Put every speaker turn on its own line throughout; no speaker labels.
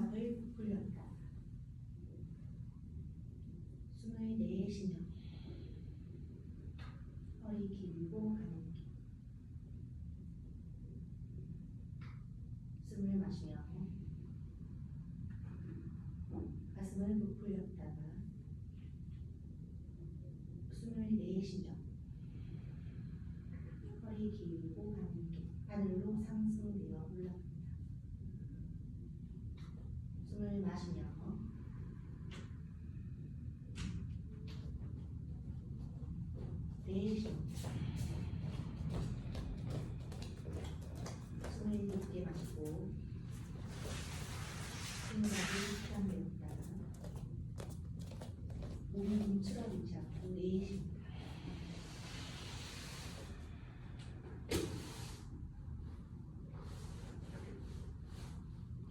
흉곽을 부풀렸다. 숨을 내쉬며 허리 길고 가는 길. 숨을 마시며 가슴을 부풀렸다가 숨을 내쉬며 허리 길고 가는 길. 하늘로 상승되어 올라간다. 숨을 마시며 내쉬며 숨을 깊게 마시고 흉곽을 피하내었다가 몸이 움츠러들지 않고 내쉽니다.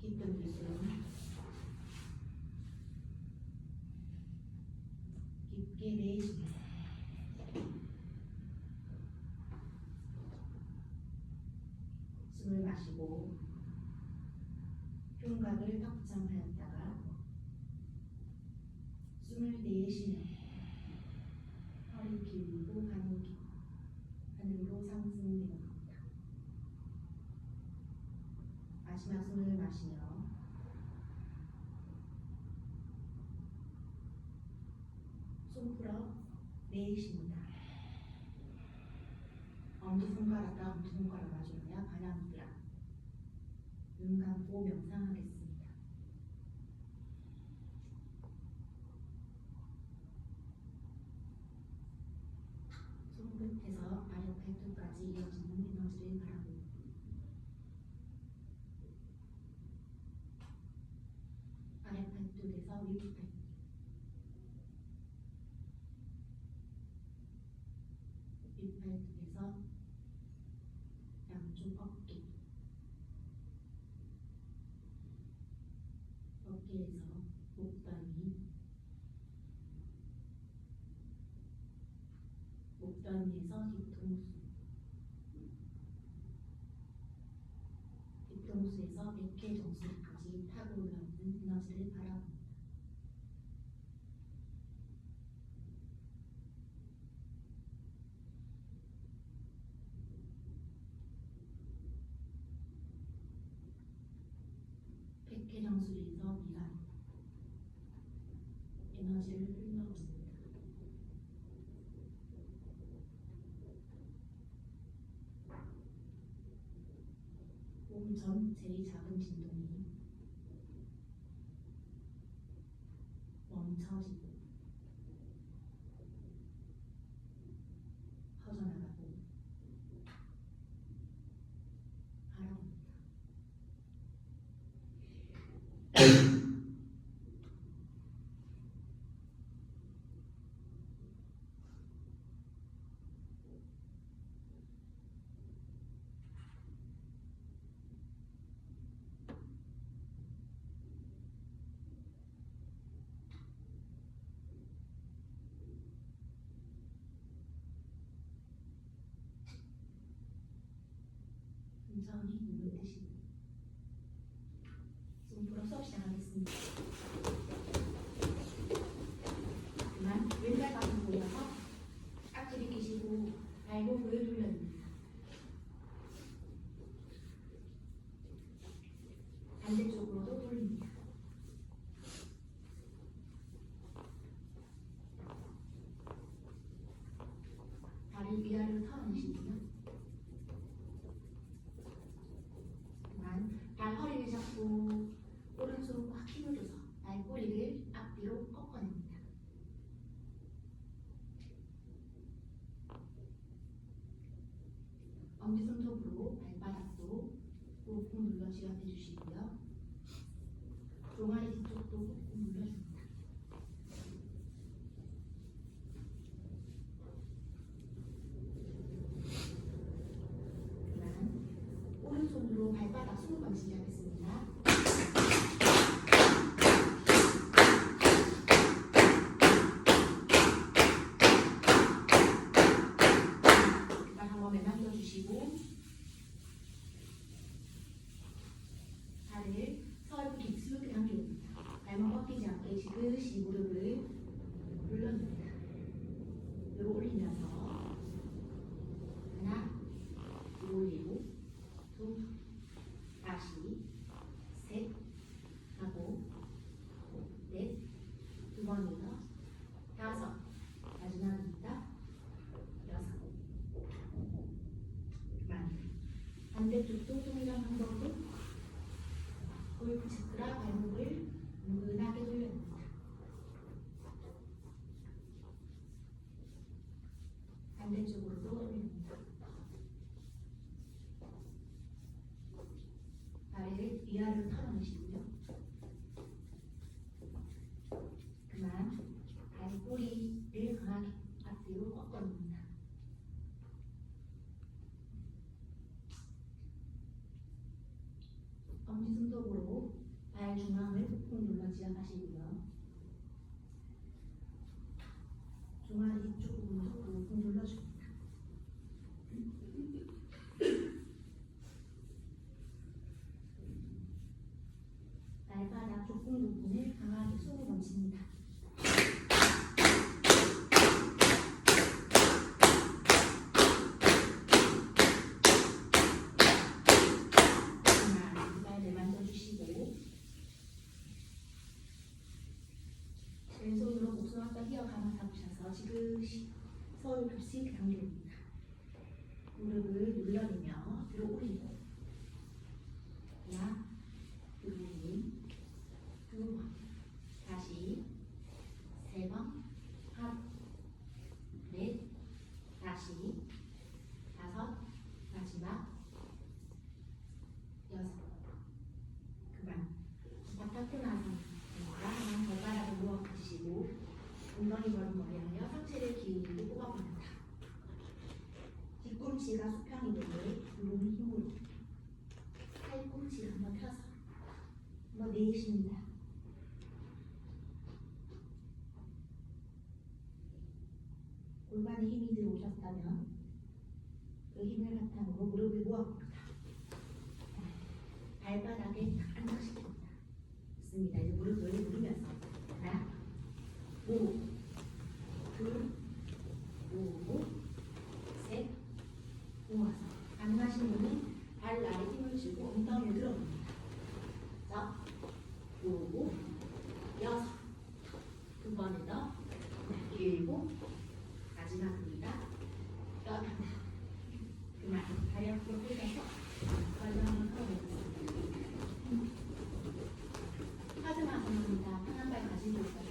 깊은 들숨 깊게 내쉽니다. 숨을 마시고 흉곽을 확장하였다가 숨을 내쉬며 허리 길고 가는 길. 하늘로 상승되어 마지막 숨을 마시며 손 풀어 내쉽니다. 엄지손가락과 엄지손가락 마주하여 바람이라. 눈 감고 명상하겠습니다. 손끝에서 아래 발끝까지 이어지는 에너지를 바라보고 아래 발끝에서 위 발끝, 윗발끝에서 양쪽 어깨, 어깨에서 목덜미, 목덜미에서 뒤통수, 뒤통수에서 백회 정수리까지 타고 올라오는 에너지를 바라봅니다. 백회 정수리에서 미간 에너지를 흘러옵니다. 몸 전체의 작은 진동이 멈춰지고 퍼져나가고 바라봅니다. 천천히 눈을 뜨시고 손으로 수업 시작하겠습니다. 그만 왼발 가슴 모여서 앞뒤를 끼시고 발목을 돌려줍니다. 반대쪽으로도 돌립니다. 다리 위아래로 털어내시고요. 발 허리를 잡고 오른손 꽉 힘을 줘서 발꼬리를 앞뒤로 꺾어냅니다. 엄지손톱으로 발바닥도 꾹꾹 눌러 지압해 주시고요. 종아리 뒤쪽도 꾹꾹 눌러줍니다. 오른손으로 발바닥 20번 시작하겠습니다. 발 한번 매만져 주시고 발을 서로 깊숙이 당겨 다시 셋 하고 넷 두 번이요. 다섯 마지막입니다. 여섯 만 반대쪽도 동일한 방법으로 골프 체크라 발목을 은근하게 돌려줍니다. 반대쪽으로도 돌립니다. 발을 위아래로 털어내시고요. 그만 발꼬리를 강하게 앞뒤로 꺾어줍니다. 엄지손톱으로 발 중앙을 꾹꾹 눌러 지압하시고요. 종아리 쪽 부분도 꾹꾹 눌러줍니다. 발바닥 족궁 부분을 강하게 손을 얹습니다. 이발 내만져주시고 왼손으로 목숨 휘어 감아 잡으셔서 지그시 서울 급식 당겨줍니다. 무릎을 눌러내며 뒤로 올리고 하나 두 번, 다시 세 번, 하나, 넷, 다시 다섯, 마지막 여섯. 그만. 바깥으로 나서니까 발바닥을 누워 가지시고 엉덩이 걸음걸이하여 상체를 기울이고 뽑아봅니다. 뒤꿈치가 수평이 되게 무릎 힘으로 팔꿈치를 한번 펴서 한번 내쉽니다. 골반에 힘이 들어오셨다면 그 힘을 바탕으로 무릎을 모아봅니다. 발바닥에 딱 안정시킵니다. 좋습니다. 이제 무릎을 누르면서 하나, 오, 둘, 오, 셋, 모아서 가능하신 분은 발 아래 힘을 주고 엉덩이를 들어봅니다. 자, 오, 여섯, 두 번에 더, 일곱, 마지막입니다. 여덟, 그만 다리 앞으로 펴서 발을 한번 털어보겠습니다. 하지마입니다. 편한 발 가지고 있어서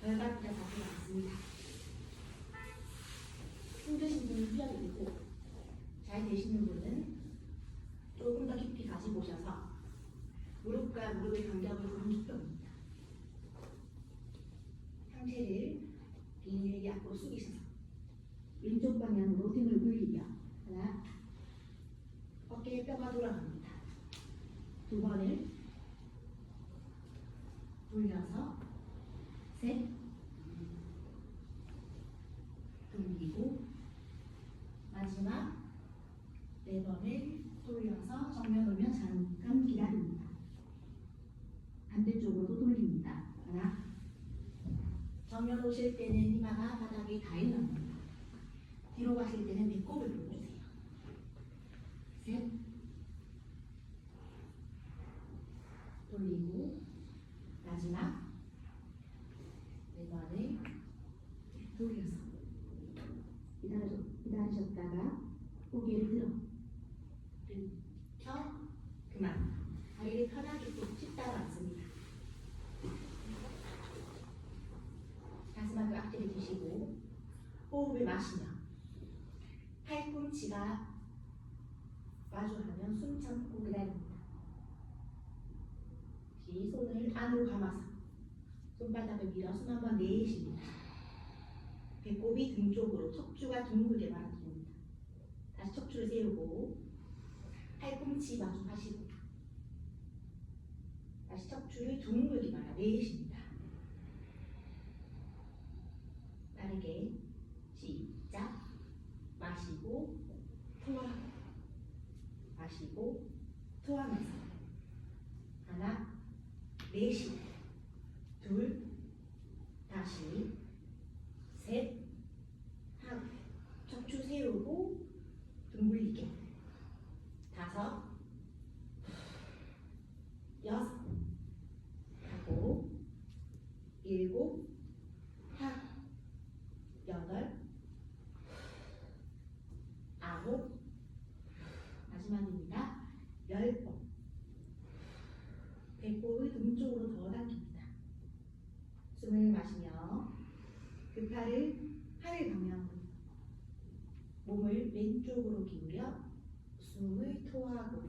결과보다 자세히 않습니다. 힘드신 분은 피하게 되고 잘 되시는 분은 조금 더 깊이 가지고 오셔서 무릎과 무릎의 간격을 조금 좁혀봅니다. 상체를 길게 앞으로 숙이셔서 왼쪽 방향으로 등을 굴리며 하나, 어깨에 뼈가 돌아갑니다. 두 번을 돌려서 셋, 돌리고 마지막 네 번을 돌려서 정면 오면 잠깐 기다립니다. 반대쪽으로도 돌립니다. 하나, 정면 오실 때는 이마가 바닥에 닿는 겁니다. 뒤로 가실 때는 배꼽을 눌러주세요. 셋, 돌리고 마지막 네 번을 돌려서 기다리셨다가 고개를 들어 펴 그만 다리를 편하게 쭉 따라 앉습니다. 가슴 앞을 앞뒤로 드시고 호흡을 마시며 팔꿈치가 마주하면 숨 참고 기다립니다. 손을 안으로 감아서 손바닥을 밀어 숨 한번 내쉽니다. 배꼽이 등 쪽으로 척추가 둥글게 말아줍니다. 다시 척추를 세우고 팔꿈치 마주하시고 다시 척추를 둥글게 말아 내쉽니다. 빠르게 시작. 마시고 토하고 마시고 토하면서 하나, 내쉬고 둘, 다시 셋, 하고 척추 세우고 둥글리게 다섯, 배꼽을 등 쪽으로 더 당깁니다. 숨을 마시며 그 팔을 하늘 방향으로 몸을 왼쪽으로 기울여 숨을 토하고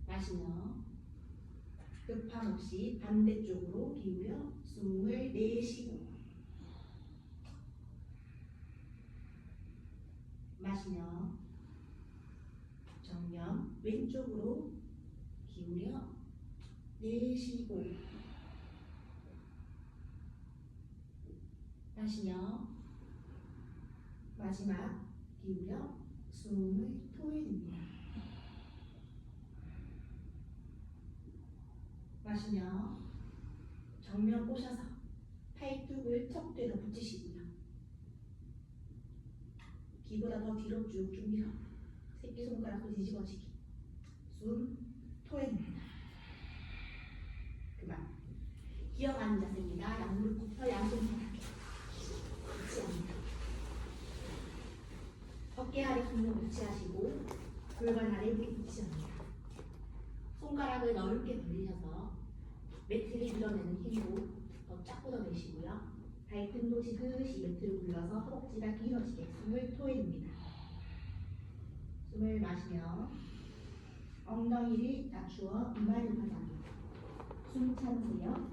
마시며 급함 없이 반대쪽으로 기울여 숨을 내쉬고 마시며 정면 왼쪽으로 기울여 내쉬고 마시며 마지막 기울여 숨을 토해냅니다. 마시며 정면 꼬셔서 팔뚝을 척대로 붙이시고요. 귀보다 더 뒤로 쭉쭉 밀어 새끼손가락도 뒤집어지기. 숨 토해냅니다. 그만. 기어가는 자세입니다. 양무릎 굽혀 양손 바닥에 붙이합니다. 어깨 아래 손을 붙이하시고 골반 아래 이렇게 붙이합니다. 손가락을 넓게 벌리셔서 매트를 밀어내는 힘으로 더 쫙 뻗어내시고요. 발등도 지그시 매트를 굴려서 허벅지가 길어지게 숨을 토해냅니다. 숨을 마시며 엉덩이를 낮추어 이마를 바닥에 숨 참으세요.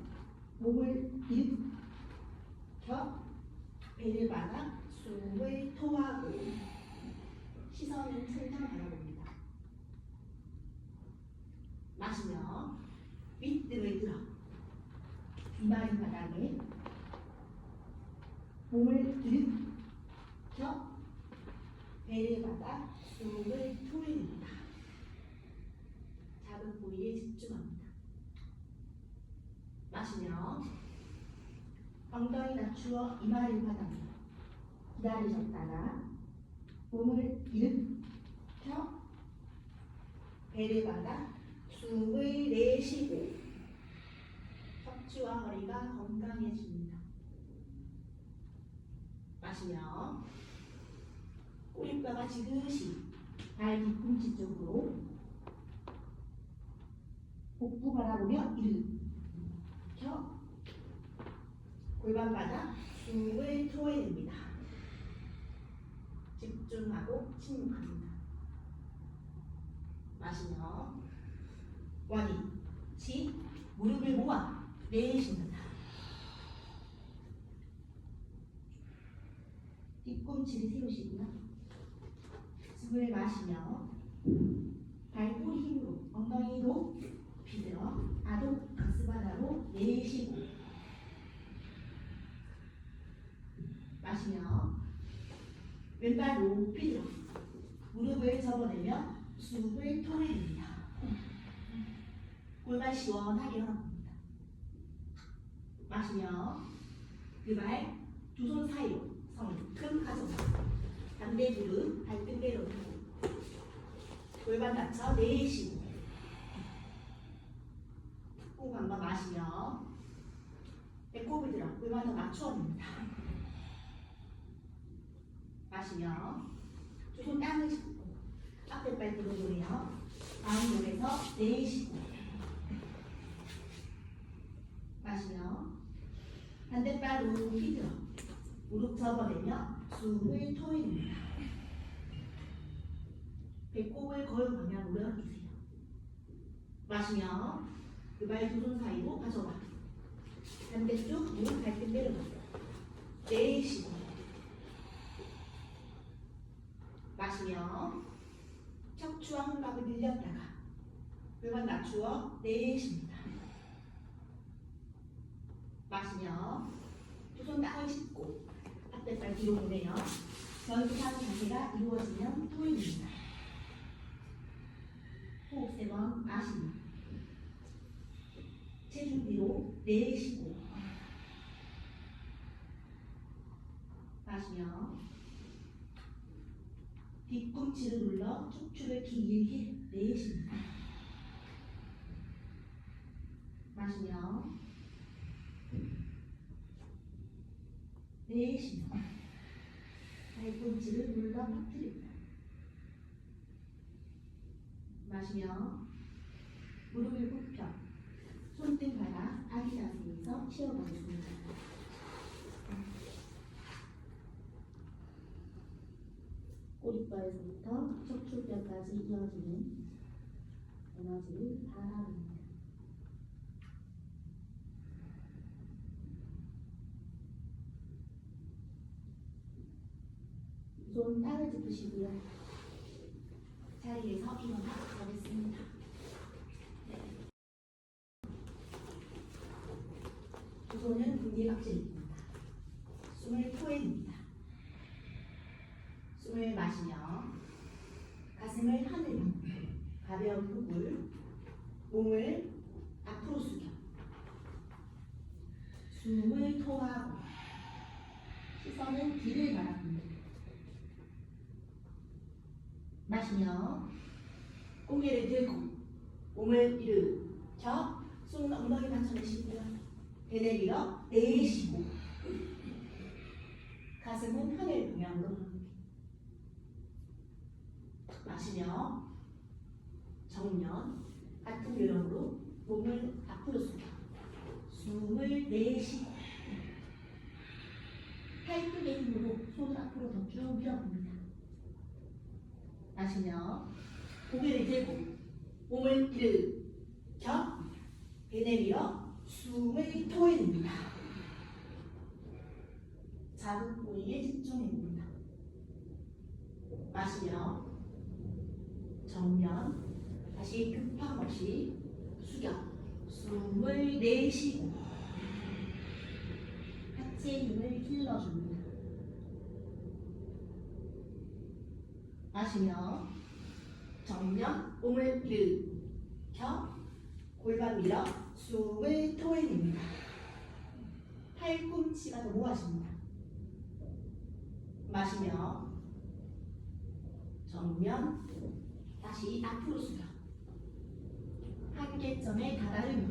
몸을 일으켜 배를 받아 숨을 토하고 시선은 천장 바라봅니다. 마시며 윗등을 들어 이마를 바닥에 몸을 일으켜 배를 받아 숨을 토해냅니다. 작은 부위에 집중합니다. 마시며 엉덩이 낮추어 이마를 바닥에 기다리셨다가 몸을 일으켜 배를 받아 숨을 내쉬고 척추와 허리가 건강해집니다. 마시며 꼬리뼈가 지그시 발 뒤꿈치 쪽으로 복부 바라보며 일으켜 골반 받아 숨을 토해냅니다. 집중하고 침묵합니다. 마시며 원위치 무릎을 모아 내쉽니다. 뒤꿈치를 세우시고요. 숨을 마시며 발꼬리 힘으로 엉덩이 높이 들어 아독 가스바다로 내쉬고 마시며 왼발 높이 들어 무릎을 접어내며 숨을 토해냅니다. 골반 시원하게 열어봅니다. 마시며 그 발 두 손 사이로 성큼 가져가 반대 무릎 발등 내려놓고 골반 닫혀 내쉬고 꾹 한번 마시며 배꼽을 들어 골반 더 낮추어냅니다. 마시며 두 손 땅을 짚고 앞에 발 들어보내요. 다음 몸에서 내쉬고 마시며 반대발 높이 들어 무릎 접어내며 숨을 토해냅니다. 배꼽을 거울 방향으로 열어주세요. 마시며 그 발 두 손 사이로 가져가 반대쪽 무릎 발등 내려놓고 내쉬고 마시며 척추와 흉곽을 늘렸다가 골반 낮추어 내쉽니다. 마시며 두 손 땅을 짚고 앞에발 뒤로 보내요. 전두상 자세가 이루어지면 토해냅니다. 호흡 3번 마시며 체중 뒤로 내쉬고 마시며 뒤꿈치를 눌러 척추를 길게 내쉽니다. 마시며 내쉬며 발꿈치를 눌러 퍼뜨립니다. 마시며 무릎을 굽혀 손등 바닥 아기 자세에서 쉬어가겠습니다. 꼬리뼈에서부터 척추뼈까지 이어지는 에너지를 바라봅니다. 손 땅을 짚으시고요. 자리에서 일어나 보겠습니다. 두 손은 금지각질입니다. 숨을 토해냅니다. 숨을 마시며 가슴을 하늘 향 가벼운 호흡을 몸을 앞으로 숙여 숨을 토하고 시선은 뒤를 바라봅니다. 마시며 고개를 들고 몸을 일으켜 손은 엉덩이 받쳐내시고요. 배 내밀어 내쉬고 가슴은 하늘 방향으로 마시며 정면 같은 요령으로 몸을 앞으로 숙여 숨을 내쉬고 팔뚝의 힘으로 손을 앞으로 더 쭉 밀어봅니다. 마시며 고개를 들고 몸을 일으켜 배 내밀어 숨을 토해냅니다. 자극 부위에 집중해봅니다. 마시며 정면 다시 급함 없이 숙여 숨을 내쉬고 하체 힘을 길러줍니다. 마시며 정면 몸을 일으켜 골반 밀어 숨을 토해냅니다. 팔꿈치가 더 모아집니다. 마시며 정면 다시 앞으로 숙여 한계점에 다다르며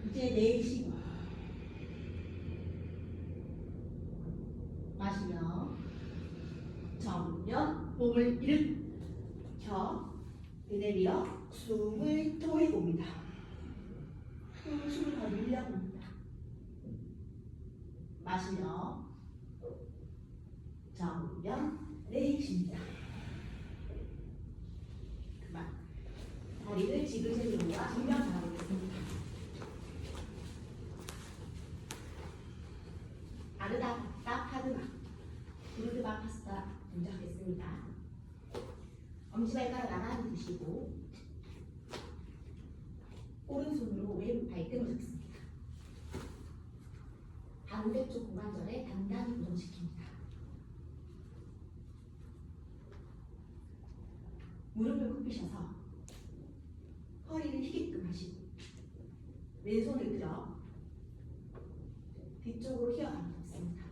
이제 내쉬고 마시며 정면 몸을 일으켜 내밀어 숨을 토해봅니다. 숨을 더 늘려봅니다. 마시며 정면 내쉽니다. 그만 다리를 지그재그로 모아 정면 바라보겠습니다. 아르다타 파드마 부르드바 파스타 동작하겠습니다. 엄지발가락 나란히 드시고 오른손으로 왼 발등을 잡습니다. 반대쪽 고관절에 단단히 고정시킵니다. 무릎을 굽히셔서 허리를 휘게끔 하시고 왼손을 들어 뒤쪽으로 휘어가면 좋습니다.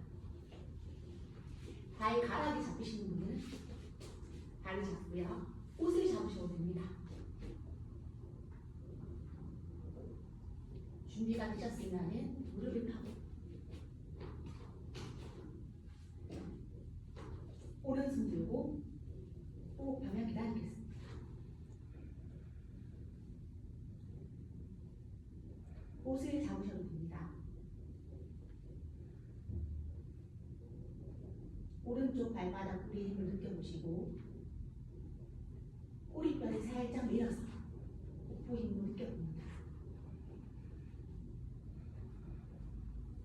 발가락이 잡히시는 분은 발을 잡고요. 옷을 잡으셔도 됩니다. 준비가 되셨으면 무릎을 펴고 오른손 들고 호흡하며 기다리겠습니다. 옷을 잡으셔도 됩니다. 오른쪽 발바닥 뿌리 힘을 느껴보시고 꼬리뼈를 살짝 밀어서 복부 힘으로 느껴봅니다.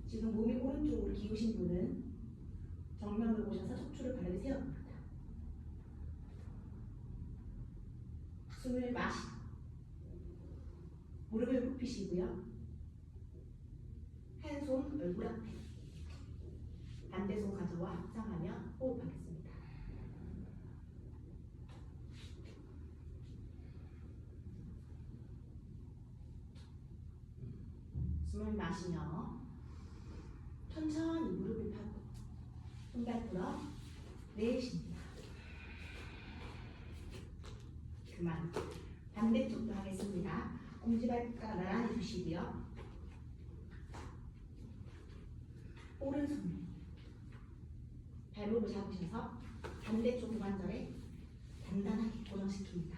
지금 몸이 오른쪽으로 기우신 분은 정면으로 오셔서 척추를 바르게 세워봅니다. 숨을 마시고 무릎을 굽히시고요. 한 손 얼굴 앞에 반대 손 가져와 합장하며 호흡하겠습니다. 숨을 마시며 천천히 무릎을 펴고 손발 풀어 내쉽니다. 그만 반대쪽도 하겠습니다. 엄지발가락 나란히 두시고요. 오른손 발목을 잡으셔서 반대쪽 고관절에 단단하게 고정시킵니다.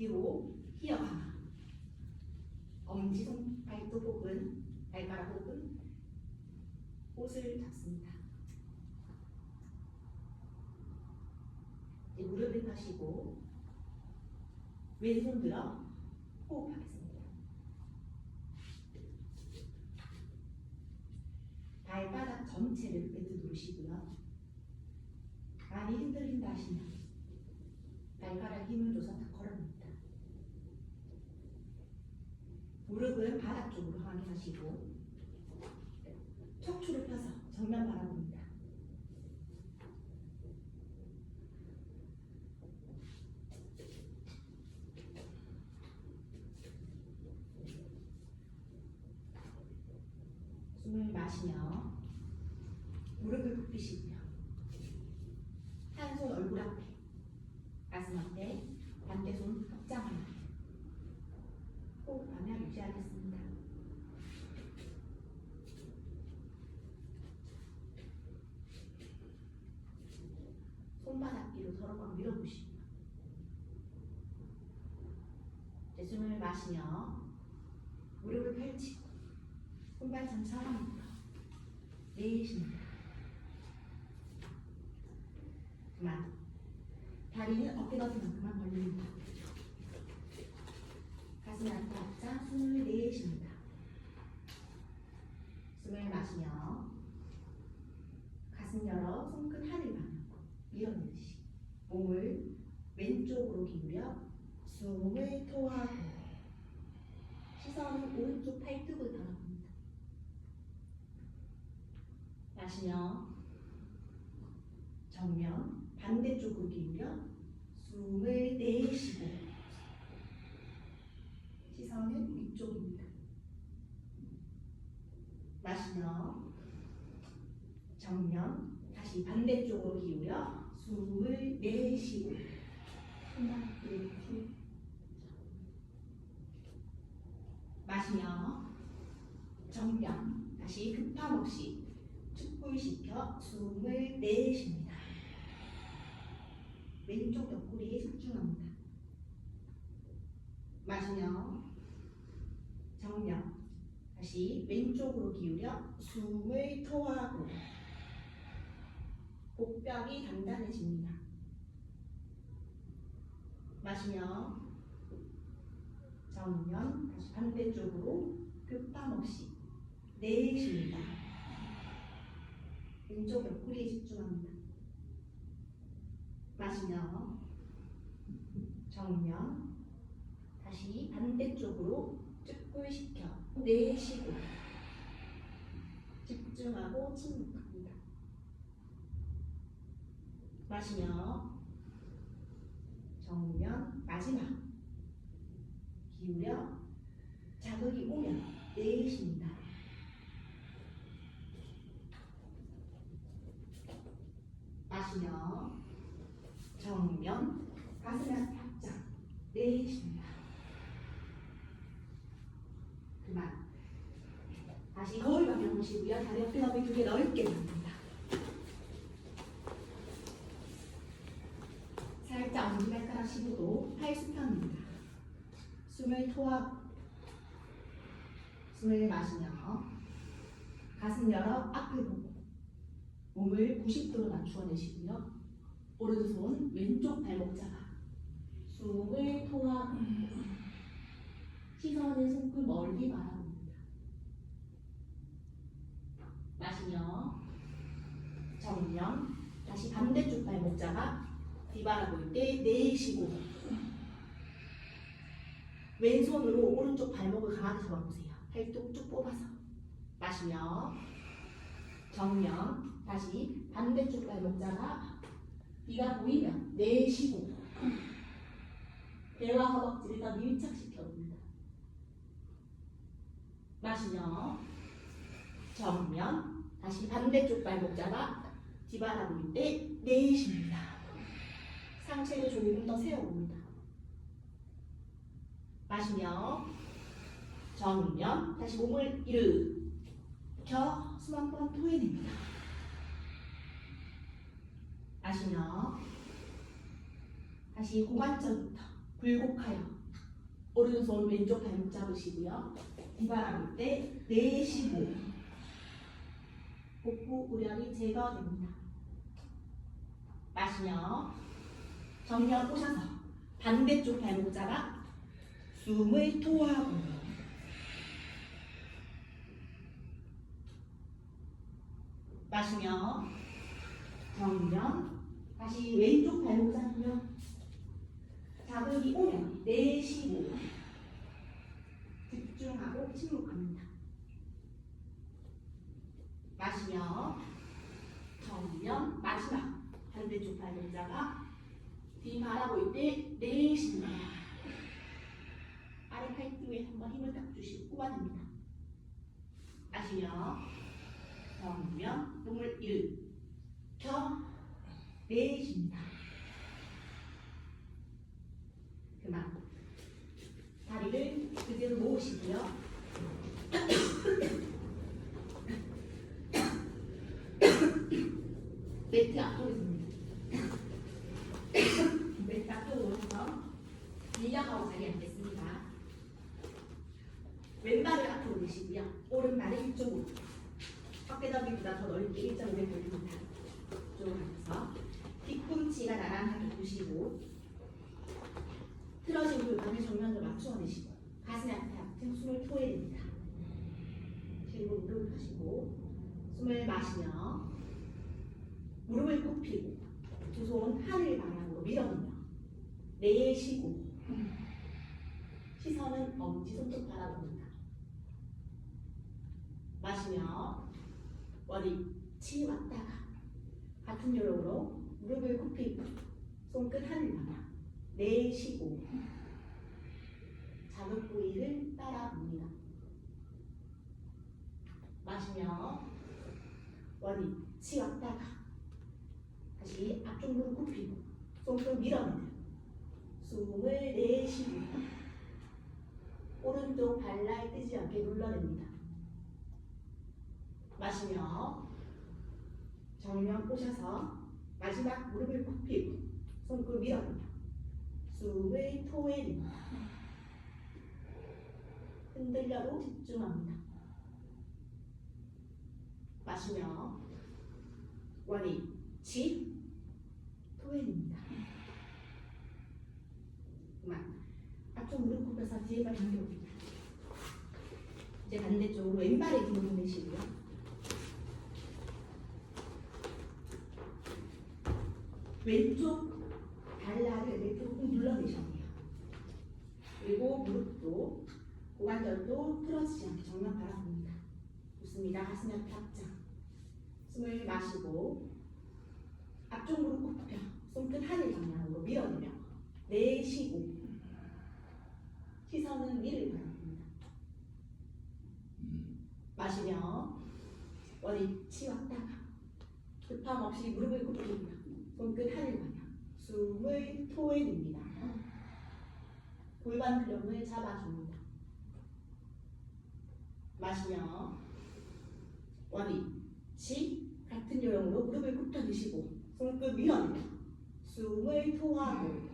뒤로 휘어 감아. 엄지 손 발톱 혹은 발가락 혹은 옷을 잡습니다. 이제 무릎을 펴시고 왼손 들어 호흡하겠습니다. 발바닥 전체를 매트 누르시고요. 많이 흔들린다 하시면 발가락 힘을 줘서 다 걸어냅니다. 무릎은 바닥 쪽으로 항해하시고 척추를 펴서 정면 바라봅니다. 숨을 마시며 무릎을 굽히시고요. 한 손 얼굴 앞에, 가슴 앞에, 반대손 합장합니다. 호흡하며 유지하겠습니다. 손바닥 뒤로 서로 꽉 밀어보시고요. 이제 숨을 마시며 무릎을 펼치고 손발 전체 하랍니다. 내쉽니다. 그만. 다리는 어깨 너비만큼만 벌립니다. 가슴 앞에 앞자 숨을 내쉽니다. 숨을 마시며 가슴 열어 손끝 하늘 방향 밀어내듯이 몸을 왼쪽으로 기울여 숨을 토하고 시선은 오른쪽 팔뚝을 바라봅니다. 마시며 정면 반대쪽으로 기울여 숨을 내쉬고 시선은 위쪽입니다. 마시며 정면 다시 반대쪽으로 기울여 숨을 내쉬고 마시며 정면 다시 급함 없이 축불시켜 숨을 내쉽니다. 왼쪽 옆구리에 집중합니다. 마시며 정면 다시 왼쪽으로 기울여 숨을 토하고 복벽이 단단해집니다. 마시며 정면 다시 반대쪽으로 급함 없이 내쉽니다. 왼쪽 옆구리에 집중합니다. 마시며 정면 다시 반대쪽으로 축불시켜 내쉬고 집중하고 침묵합니다. 마시며 정면 마지막 기울여 자극이 오면 내쉽니다. 마시며 정면 가슴 앞에 합장 내쉽니다. 그만. 다시 거울 방향 보시고요. 다리 어깨 너비 두 개 넓게 만듭니다. 살짝 엄지발가락 15도 팔 수평입니다. 숨을 토하고 숨을 마시며 가슴 열어 앞을 보고 몸을 90도로 낮추어 내시고요. 오른손 왼쪽 발목 잡아 숨을 토하고 시선은 손끝 멀리 바라봅니다. 마시며 정면 다시 반대쪽 발목 잡아 뒤바라볼 때 내쉬고 왼손으로 오른쪽 발목을 강하게 잡아보세요. 팔뚝 쭉 뽑아서 마시며 정면 다시 반대쪽 발목 잡아 뒤가 보이면 내쉬고 배와 허벅지를 더 밀착시켜 봅니다. 마시며 정면 다시 반대쪽 발목 잡아 뒤바라볼 때 내쉽니다. 상체를 조금 더 세워봅니다. 마시며 정면 다시 몸을 일으켜 숨 한 번 토해냅니다. 마시며 다시 고관절부터 굴곡하여 오른손 왼쪽 발목 잡으시고요. 뒤바라볼 때 내쉬고 복부 우려이 제거됩니다. 마시며 정면 오셔서 반대쪽 발목 잡아 숨을 토하고 마시며 정면 다시 왼쪽 발목 잡으며 자극이 오면 내쉬고 집중하고 침묵합니다. 마시며 정면 마지막 반대쪽 발목 잡아 뒤 바라볼 때 내쉽니다. 아래 팔뚝에 한번 힘을 딱 주시고 뽑아냅니다. 마시며 정면 몸을 일으켜 내쉽니다. 그만. 다리를 그대로 모으시고요. 매트 앞쪽에 섭니다. 매트 앞쪽으로 오셔서 밀려가고 자리에 앉겠습니다. 왼발을 앞으로 내시고요. 오른발을 이쪽으로 어깨너비보다 더 넓게 1.5m 올립니다. 이쪽으로 가셔서 뒤꿈치가 나란하게 두시고 틀어진 골반을 정면으로 맞추어내시고 가슴 앞에 앞등 숨을 토해냅니다. 최고 무릎을 펴시고 숨을 마시며 무릎을 굽히고 두 손 하늘 방향으로 밀어내며 내쉬고 시선은 엄지 손톱 바라봅니다. 마시며 머리 치 왔다가 같은 요령으로 무릎을 굽히고 손끝 하늘 방향 내쉬고 자극 부위를 따라봅니다. 마시며 머리 치 왔다가 다시 앞쪽 무릎 굽히고 손끝 밀어내며 숨을 내쉬고 오른쪽 발라에 뜨지 않게 눌러냅니다. 마시며 정면 오셔서 마지막 무릎을 굽히고 손끝 밀어내며 숨을 토해냅니다. 흔들려도 집중합니다. 마시며 원위 치 토해냅니다. 그만. 앞쪽 무릎 굽혀서 뒤에 발 당겨옵니다. 이제 반대쪽으로 왼발에 힘을 내시고요. 왼쪽 발라를 밑으로 꾹 눌러내셔야 돼요. 그리고 무릎도 고관절도 틀어지지 않게 정면 바라봅니다. 좋습니다. 가슴 앞에 앞장. 숨을 마시고 앞쪽 무릎 굽혀 손끝 하늘 방향으로 밀어내며 내쉬고 시선은 위를 바라봅니다. 마시며 머리 치웠다가 급함 없이 무릎을 굽힙니다. 손끝 하늘 방향. 숨을 토해냅니다. 골반 근력을 잡아줍니다. 마시며 원위 치 같은 요령으로 무릎을 굽혀 드시고 손끝 밀어내며 숨을 토하고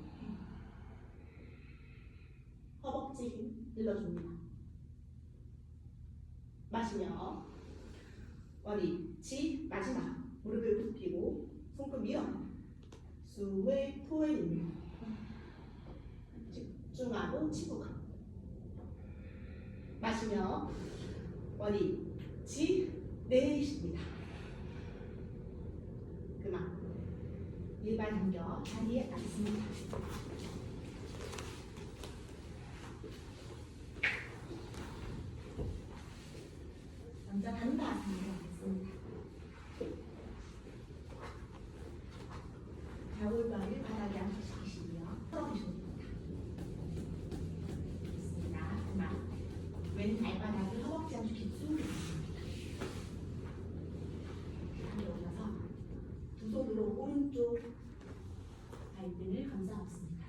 허벅지 힘 늘려줍니다. 마시며 원위 치 마지막 무릎을 굽히고 손끝 밀어내며 숨을 토해냅니다. 집중하고 침묵합니다. 마시며 원위 치 내쉽니다. 그만. 일발 당겨 자리에 앉습니다. 먼저 단다 하겠습니다. 좌골반을 바닥에 앉으시고요. 풀어주셔도 됩니다. 좋습니다. 그만. 왼 발바닥을 허벅지 아주 깊숙이 올려서 두 손으로 오른쪽 발등을 감싸 없습니다.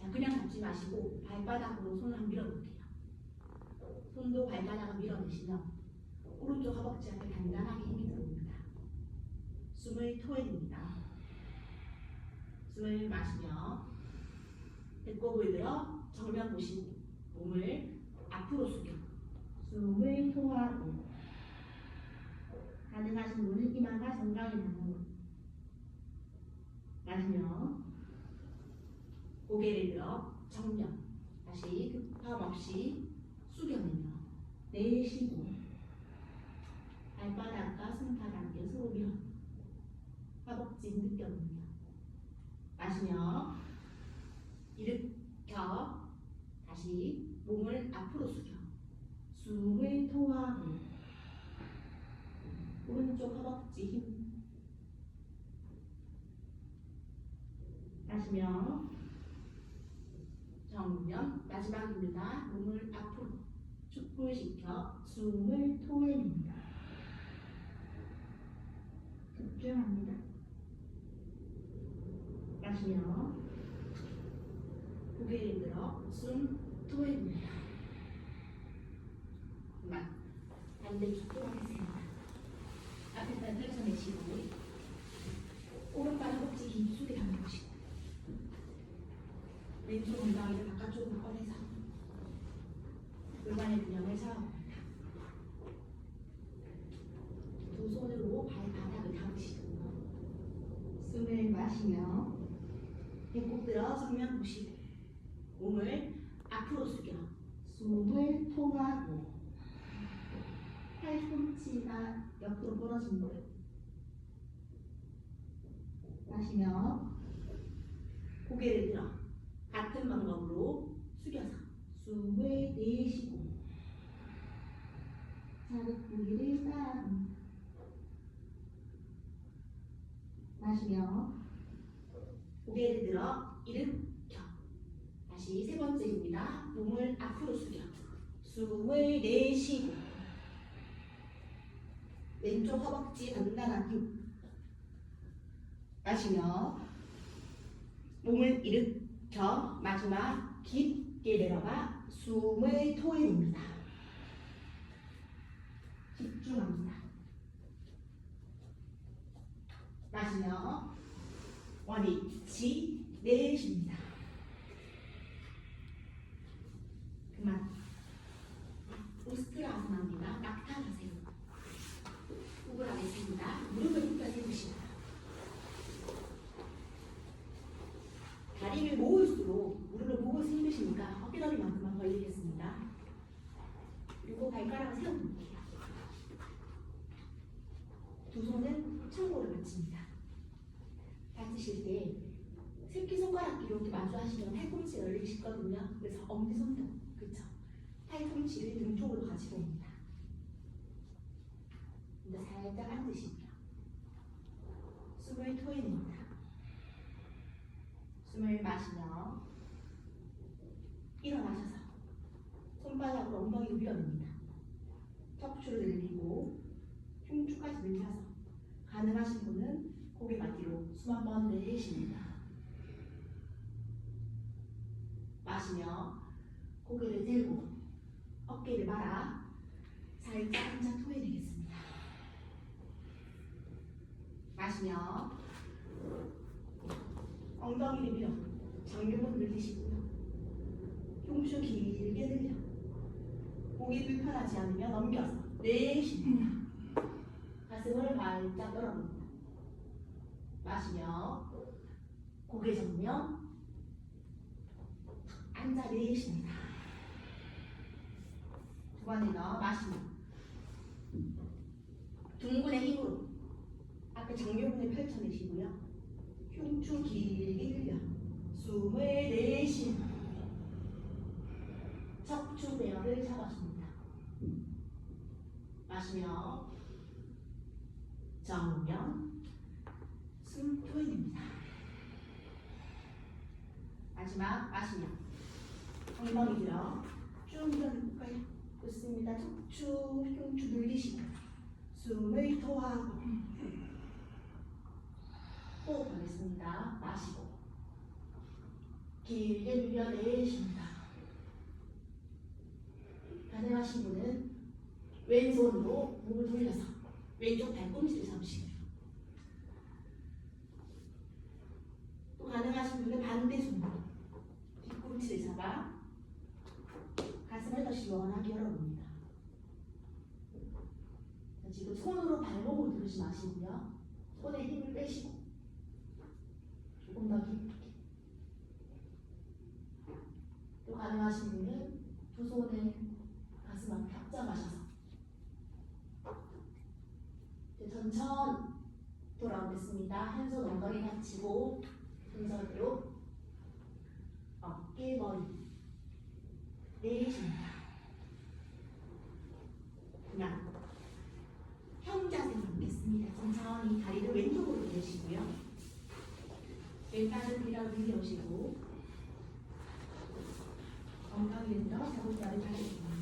자, 그냥 잡지 마시고 발바닥으로 손을 한번 밀어볼게요. 손도 발바닥을 밀어내시면 오른쪽 허벅지 앞에 단단하게 힘이 들어옵니다. 숨을 토해냅니다. 숨을 마시며 배꼽을 들어 정면 보시고 몸을 앞으로 숙여
숨을 토하고 가능하신 분은 이마가 정강이 나는 마시며
고개를 들어 정면 다시 급함 없이 숙여내며
내쉬고
발바닥과 손바닥에 서로 밀어 허벅지 느껴보며 마시며 일으켜 다시 몸을 앞으로 숙여
숨을 토하고
오른쪽 허벅지 힘
마시며
정면 마지막입니다. 몸을 앞으로 축불시켜
숨을 토해냅니다. 집중합니다. 마시며
고개를 들어 숨 토해냅니다. 그만 반대쪽도 하겠습니다. 앞에 발 펼쳐내시고 오른발 허벅지 깊숙이 담아보시고 왼쪽 엉덩이를 바깥쪽으로 꺼내서 골반의 균형을 잡아봅니다. 두 손으로 발바닥을 잡으시고
숨을 마시며
배꼽 들어 정면 보시고 몸을 앞으로 숙여
숨을 토하고 팔꿈치가 옆으로 벌어집니다. 마시며
고개를 들어 같은 방법으로 숙여서
숨을 내쉬고 자극 부위를 쌓아줍니다. 마시며
고개를 들어 일으켜 다시 세 번째입니다. 몸을 앞으로 숙여 숨을 내쉬고 왼쪽 허벅지 단단한 힘 마시며 몸을 일으켜 마지막 깊게 내려가 숨을 토해냅니다. 집중합니다. 마시며 원위치 내쉽니다. 그만. 우스트라아사나입니다. 낙타 자세. 구부라겠습니다. 무릎을 굽혀 세우시고 다리를 모을수록 무릎을 모으면서 힘드시니까 어깨너비만큼만 벌리겠습니다. 그리고 발가락을 세워볼게요. 두 손은 창고를 받칩니다. 받으실 때 새끼손가락끼리 이렇게 마주하시면 팔꿈치가 열리시거든요. 그래서 엄지손톱, 그쵸? 팔꿈치를 등 쪽으로 가지고 옵니다. 근데 살짝 앉으시고요. 숨을 토해냅니다. 숨을 마시며 일어나셔서 손바닥으로 엉덩이를 밀어냅니다. 척추를 늘리고 흉추까지 늘려서 가능하신 분은 고개가 뒤로 숨 한 번 내쉽니다. 마시며 고개를 들고 어깨를 말아 살짝 앉아 토해내겠습니다. 마시며 엉덩이를 밀어 장교문 늘리시고요. 흉추 길게 늘려 목이 불편하지 않으면 넘겨서 내쉽니다. 가슴을 발짝 열어봅니다. 마시며 고개 정면 앉아 내쉽니다. 두 번에 넣어 마시며 둥근의 힘으로 앞에 장교문을 펼쳐내시고요. 흉추 길게 늘려 숨을 내쉬며 척추 배열을 잡아줍니다. 마시며 정면 숨 토해냅니다. 마지막 마시며 엉덩이 들어 쭉 밀어볼까요? 좋습니다. 척추 흉추 늘리시고 숨을 토하고 호흡하겠습니다. 마시고 길게 늘려내쉽니다. 가능하신 분은 왼손으로 몸을 돌려서 왼쪽 발꿈치를 잡으시고요. 또 가능하신 분은 반대손으로 팔꿈치를 잡아 가슴을 더 시원하게 열어봅니다. 자, 지금 손으로 발목을 누르지 마시고요. 손에 힘을 빼시고 조금 더 깊게. 또 가능하신 분은 두 손에 가슴 앞 탑장하셔서 이제 천천히 돌아오겠습니다. 한 손 엉덩이 받치고 순서대로 어깨 머리 내쉽니다. 그냥 평자세로 앉겠습니다. 천천히 다리를 왼쪽으로 내시고요. 왼발을 밀어 밀어오시고 엉덩이를 들어 자골뼈를 다려줍니다.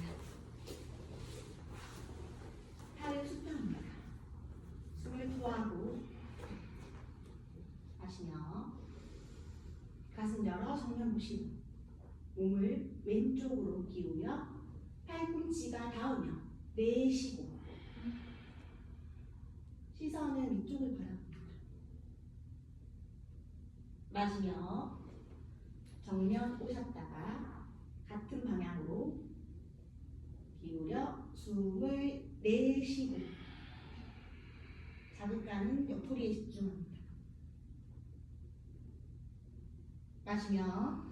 팔을 수평합니다. 숨을 토하고 마시며 가슴 열어 정면 보시고 몸을 왼쪽으로 기울여 팔꿈치가 닿으며 내쉬고 시선은 위쪽을 바라봅니다. 마시며 정면 오셨다가 같은 방향으로 기울여 숨을 내쉬고 자극하는 옆구리에 집중합니다. 마시며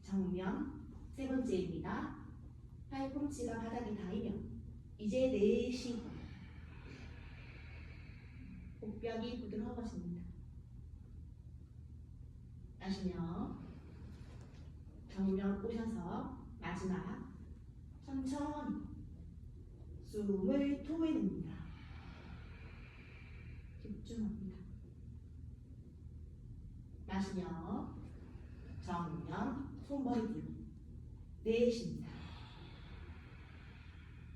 정면 세 번째입니다. 팔꿈치가 바닥에 닿으며 이제 내쉬고 복벽이 부드러워집니다. 마시며 정면 오셔서 마지막 천천히 숨을 토해냅니다. 집중합니다. 마시며 정면 손머리 뒤로 내쉽니다.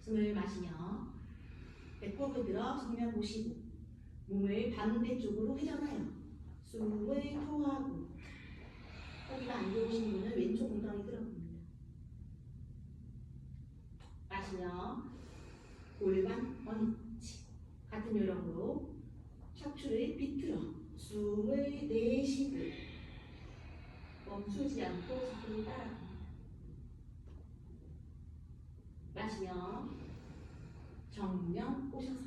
숨을 마시며 배꼽을 들어 정면 보시고 몸을 반대쪽으로 회전하여 숨을 토하고 허리가 안 좋으신 분은 왼쪽 엉덩이 들어봅니다. 마시며 골반 원위치 같은 요령으로 척추를 비틀어 숨을 내쉬고 멈추지 않고 자꾸 따라갑니다. 마시며 정면 오셔서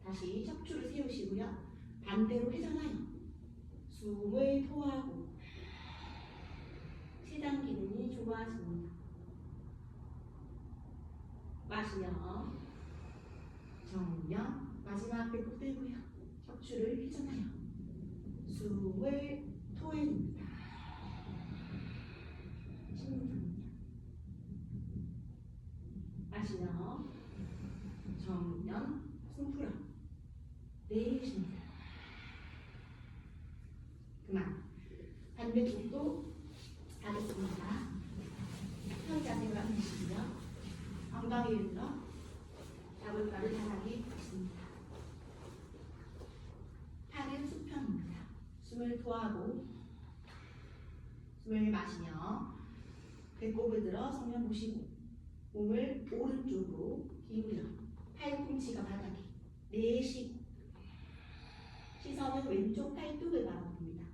다시 척추를 세우시고요. 반대로 회전하여 숨을 토하고 시장 기능이 좋아집니다. 마시며 정면 마지막 배꼽 들고요. 척추를 회전하여 숨을 토해줍니다. 충분합니다. 마시며 정면 숨 풀어 내쉽니다. 그만. 반대쪽도 하겠습니다. 평자세로 앉으시고요. 엉덩이를 들어 자골뼈를 바닥에 붙입니다. 팔은 수평입니다. 숨을 토하고 숨을 마시며 배꼽을 들어 정면 보시고 몸을 오른쪽으로 기울여 팔꿈치가 바닥에 내쉬고 시선은 왼쪽 팔뚝을 바라봅니다.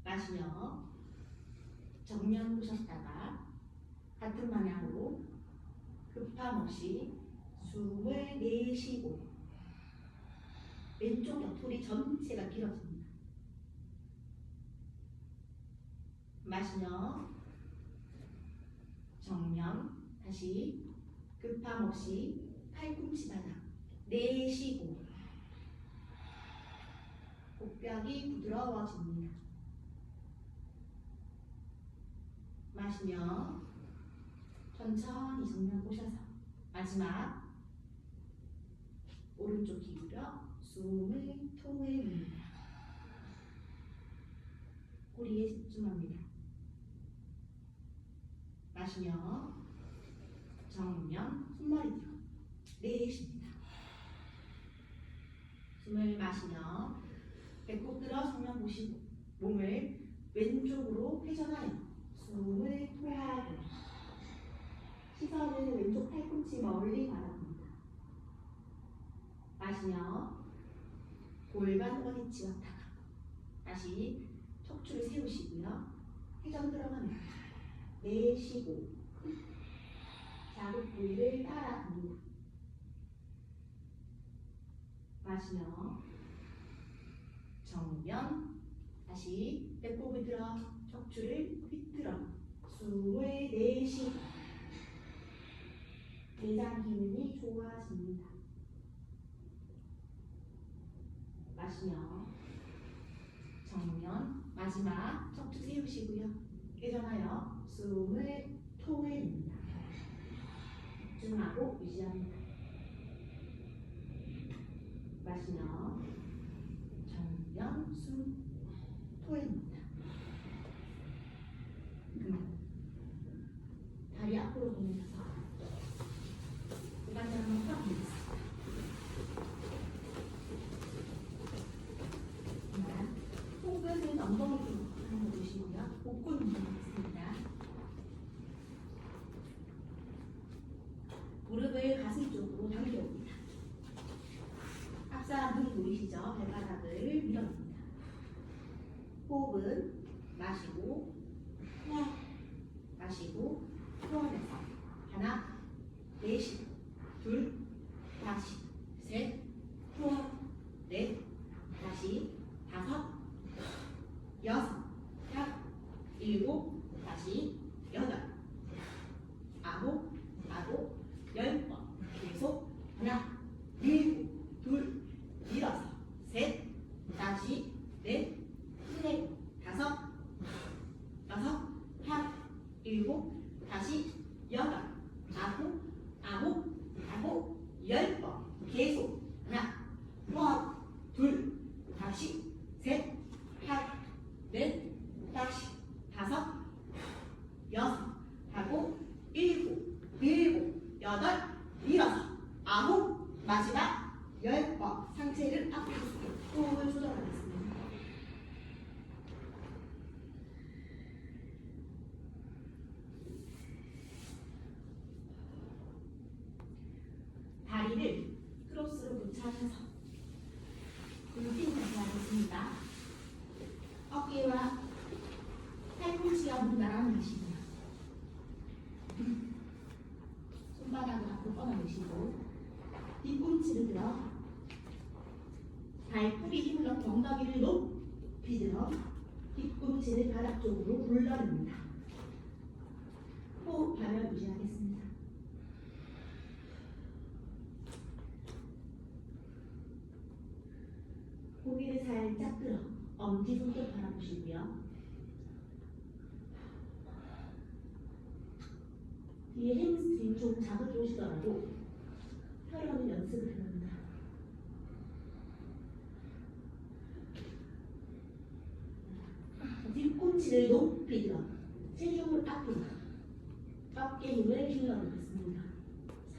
마시며 정면 보셨다가 같은 방향으로 급함 없이 숨을 내쉬고 왼쪽 옆구리 전체가 길어집니다. 마시며 정면 다시 급함 없이 팔꿈치 바닥 내쉬고 복벽이 부드러워집니다. 마시며 천천히 정면 보셔서 마지막 오른쪽 기울여 숨을 토해냅니다. 꼬리에 집중합니다. 마시며 정면 손머리 뒤로 내쉽니다. 숨을 마시며 배꼽 들어 정면 보시고 몸을 왼쪽으로 회전하여 숨을 토하고 시선은 왼쪽 팔꿈치 멀리 바라봅니다. 마시며 골반 원위치 왔다가 다시 척추를 세우시고요. 회전 들어갑니다. 내쉬고 자극 부위를 따라 눕니다. 마시며 정면 다시 배꼽을 들어 척추를 비틀어 숨을 내쉬고 내장 기능이 좋아집니다. 마시며 정면 마지막 척추 세우시고요. 회전하여 숨을 토해냅니다. 집중하고 유지합니다. 마시며 정면 숨 토해냅니다. 다리 앞으로 보내셔서 고관절 한번 확 밀겠습니다. 손끝은 엉덩이 쪽으로 한번 보시고요. 복근 운동하겠습니다. 무릎을 가슴 쪽으로 당겨옵니다. 앞사람 등 보이시죠? 발바닥을 밀어줍니다. 호흡은 마시고 호흡 마시고 호흡해서 하나 내쉬고 둘 다시 셋 호흡 넷 다시 다섯 여섯 일곱 다시 여덟 아홉 열 번 계속 하나 일곱 둘 일어서 셋 다시 넷 다섯 여섯 일곱 다시 여덟 아홉 열 번 계속 하나 둘 다시 셋 넷 다시 다섯 여섯 일곱 여덟 일어서 아홉 마지막 10번 상체를 앞으로 숙여 호흡을 조절하겠습니다. 다리를 크로스로 교차하셔서 루틴 다시 하겠습니다. 어깨와 팔꿈치가 문다라는 것이고요. 손바닥을 앞으로 뻗어내시고 뒤꿈치를 들어 발풀이 힘을 넣고 엉덩이를 높이 들어 뒤꿈치를 바닥 쪽으로 불러냅니다. 호흡하며 유지하겠습니다. 고개를 살짝 들어 엄지손톱 바라보시고요. 뒤에 햄스트링 좀 자극이 오시더라도 혈흔 연습을 해봅니다. 뒤꿈치를 높이 들어 체중을 앞으로 어깨 힘을 길러내겠습니다.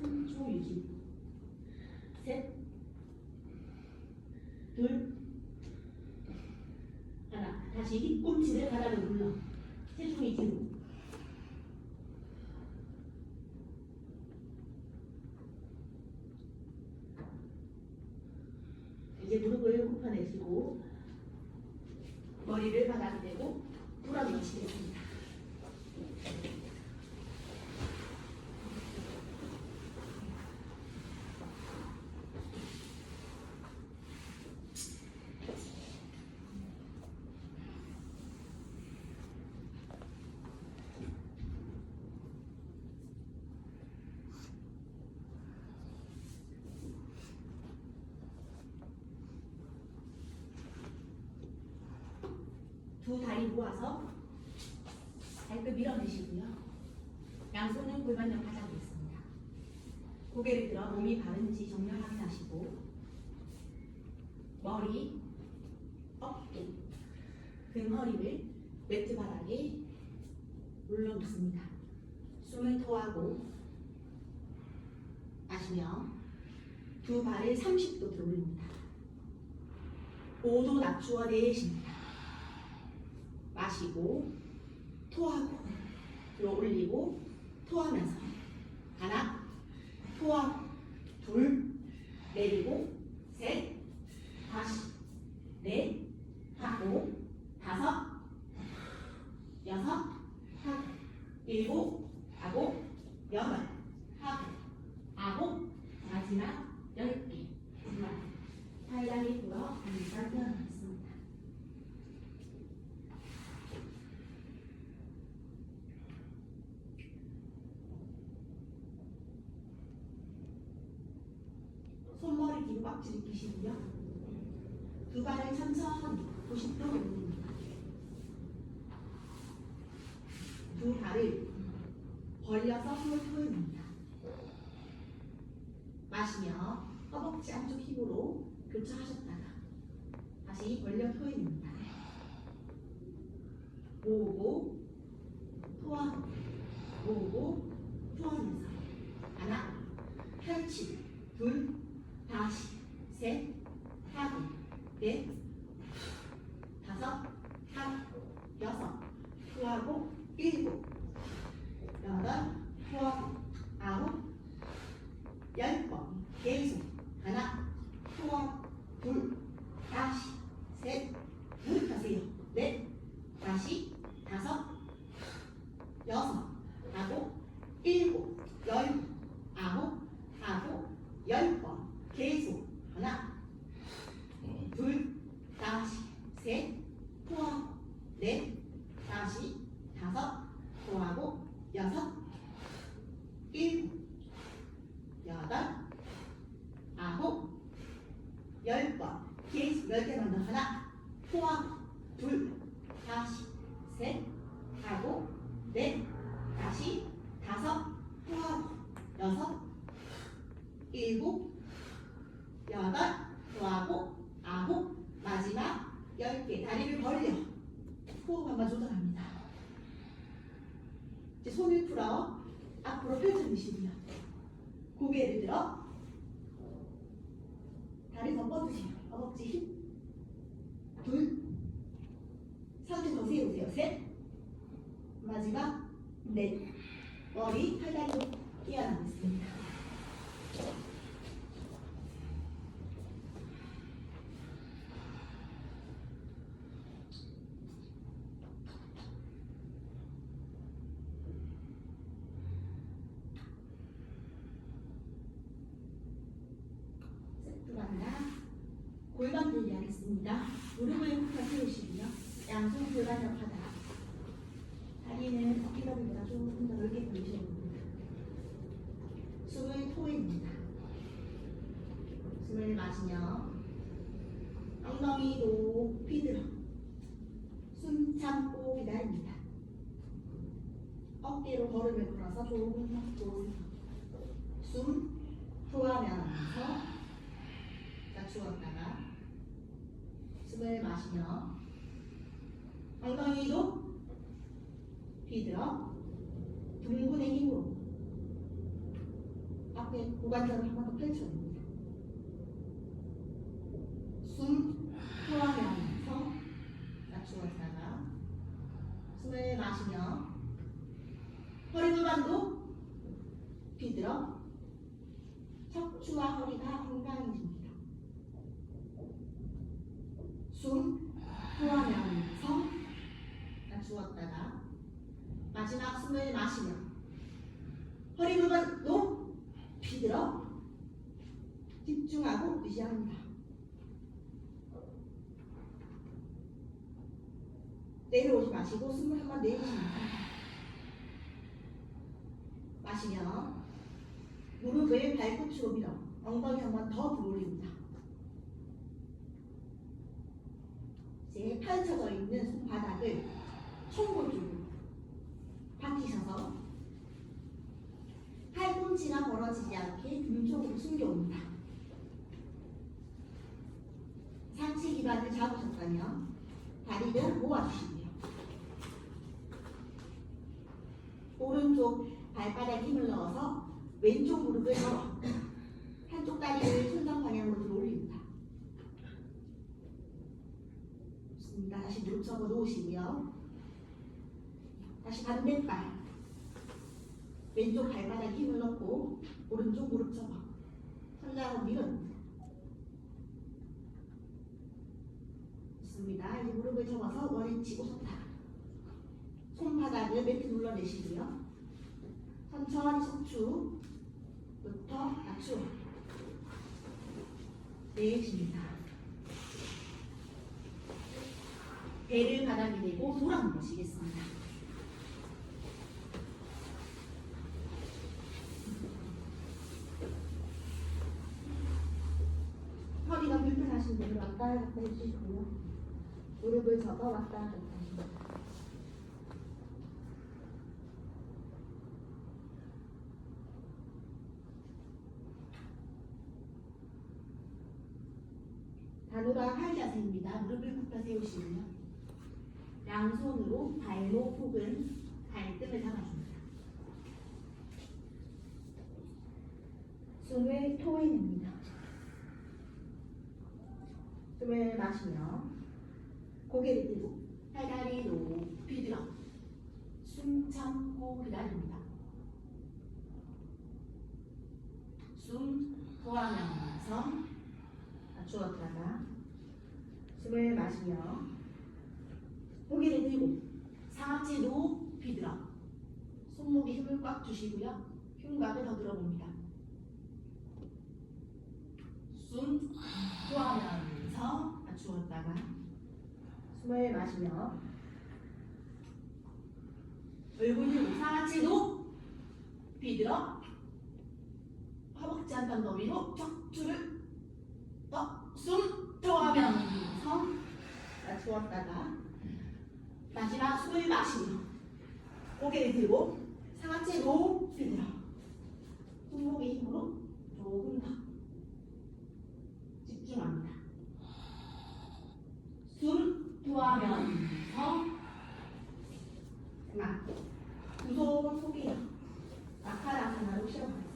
3초 유지. 셋, 둘, 하나. 다시 뒤꿈치를 바닥에 눌러 체중이 뒤로. 이제 무릎을 굽혀내시고 머리를 바닥에 대고 돌아누시겠습니다. 두 다리 모아서 발끝 밀어내시고요. 양손은 골반 옆 바닥에 있습니다. 고개를 들어 몸이 바른지 정면 확인하시고 머리, 어깨, 등 허리를 매트 바닥에 눌러놓습니다. 숨을 토하고 마시며 두 발을 30도 들어 올립니다. 5도 낮추어 내쉽니다. 마시고 토하고 들어 올리고 토하면서 하나 토하고 둘 내리고 셋 다시 넷 하고 다섯 팔다리 불어
다리가 일어나겠습니다.
손머리 뒤로 깍지를 끼시고요. 두 발을 천천히 90도 돌립니다. 두 발을 벌려서 숨을 풀어냅니다. 마시며 허벅지 안쪽 힘으로 교차하셨다가 다시 벌려 토해냅니다. 모으고 토하고 모으고 토하면서 하나 펼치 둘 다시 셋 하고 넷 다섯 여섯 토하고 일곱 여덟 토하고 아홉 10번 계속 하나 토하고 둘 다시 셋 무릎하세요 넷 다시 다섯 여섯 하고 일곱 열 아홉 하고 10번 계속 하나 둘 다시 셋 토하고 넷 다시 다섯 토하고 여섯 일곱 여덟 아홉 10번 계속 10개만 더 하나 토하고 둘 다시 셋 하고 넷 다시 다섯 토하고 여섯 일곱 여덟 토하고 아홉 마지막 10개 다리를 벌려 호흡 한번 조절합니다. 이제 손을 풀어 앞으로 펼쳐주시고요. 고개를 들어 다리 더 뻗으세요. 허벅지 힘 둘 상체 더 세우세요. 셋 마지막 넷 머리 팔다리로 뛰어나겠습니다. 골반 들기 하겠습니다. 무릎을 굽혀 세우시고요. 양손 골반 옆하다. 다리는 어깨너비보다 조금 더 넓게 벌리셔야 됩니다. 숨을 토해냅니다. 숨을 마시며 엉덩이 높이 들어 숨 참고 기다립니다. 어깨로 걸음을 걸어서 조금 더 숨 토하면서 주었다가 숨을 마시며 엉덩이도 비들어 둥근의 힘으로 앞에 고관절을 한 번 더 펼쳐줍니다. 숨 토하면서 낮추었다가 숨을 마시며 허리 골반도 비들어 척추와 허리가 건강해집니다. 숨 토하면서 낮추었다가 마지막 숨을 마시며 허리 골반 높이 들어 집중하고 유지합니다. 내려오지 마시고 숨을 한번 내쉽니다. 마시며 무릎을 발꿈치로 밀어 엉덩이 한번 더 들어올립니다. 이제 펼쳐져 있는 손바닥을 총골 쪽으로 박히셔서 팔꿈치가 벌어지지 않게 등 쪽으로 숨겨옵니다. 상체 기반을 잡으셨다면 다리를 모아주시고요. 오른쪽 발바닥에 힘을 넣어서 왼쪽 무릎을 접어 한쪽 다리를 손상 방향으로 들어 올립니다. 좋습니다. 다시 무릎 접어 놓으시고요. 다시 반대발 왼쪽 발바닥에 힘을 넣고 오른쪽 무릎 접어 손상으로 밀어줍니다. 좋습니다. 이제 무릎을 접어서 원위치고 섰다. 손바닥을 매트 눌러내시고요. 천천히 척추부터 낮추어 내쉽니다. 배를 바닥에 대고 돌아누우시겠습니다. 허리가 불편하신 분은 왔다 갔다 해주시고요. 무릎을 접어 왔다 갔다 해주시고요. 단호가 팔 자세입니다. 무릎을 굽혀 세우시고요. 양손으로 발목 혹은 발등을 잡아줍니다.
숨을 토해냅니다. 숨을 마시며 고개를 들고
팔다리 높이 들어 숨 참고 기다립니다. 숨 토하면서
낮추었다가 숨을 마시며
고개를 들고 상하체 높이 들어 손목에 힘을 꽉 주시고요. 흉곽을 더 들어봅니다. 숨 토하면서
낮추었다가 숨을 마시며
얼굴 들고 상하체 높이 들어 허벅지 한 번 더 위로 척추를 숨 토하면서
낮추었다가
마지막 숨을 마시며 고개를 들고 상하체 높이 들어 손목의 힘으로 조금 더 집중합니다. 숨 토하면서 그만 두 손 속이려 아카라사나로 실어가겠습니다.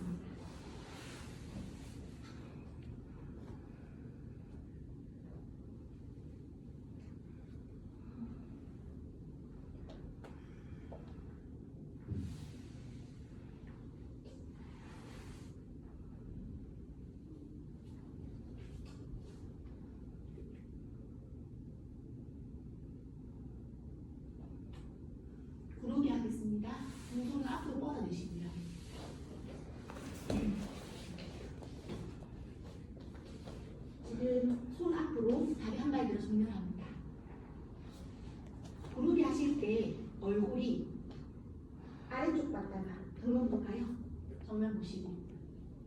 구르기 하겠습니다. 두 손을 앞으로 뻗어내시고요. 지금 손 앞으로 다리 한 발 들어 정면합니다. 구르기 하실 때 얼굴이
아래쪽 봤다가
정면 볼까요? 정면 보시고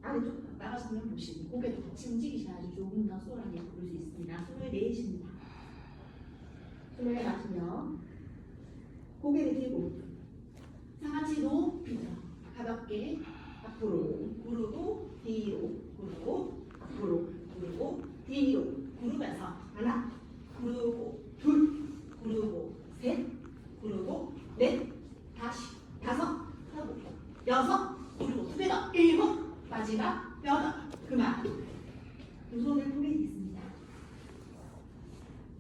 아래쪽 봤다가 정면 보시고 고개도 같이 움직이셔야지 조금 더 수월하게 부를 수 있습니다. 숨을 내쉽니다.
숨을 마시며 고개를 들고
상하체 높이 들어 가볍게 앞으로 구르고 뒤로 구르고 앞으로 구르고 뒤로 구르면서 하나 구르고 둘 구르고 셋 구르고 넷 다시 다섯 여섯 구르고 두 배 더 일곱 마지막 여덟 그만 두 손을 포개 있습니다.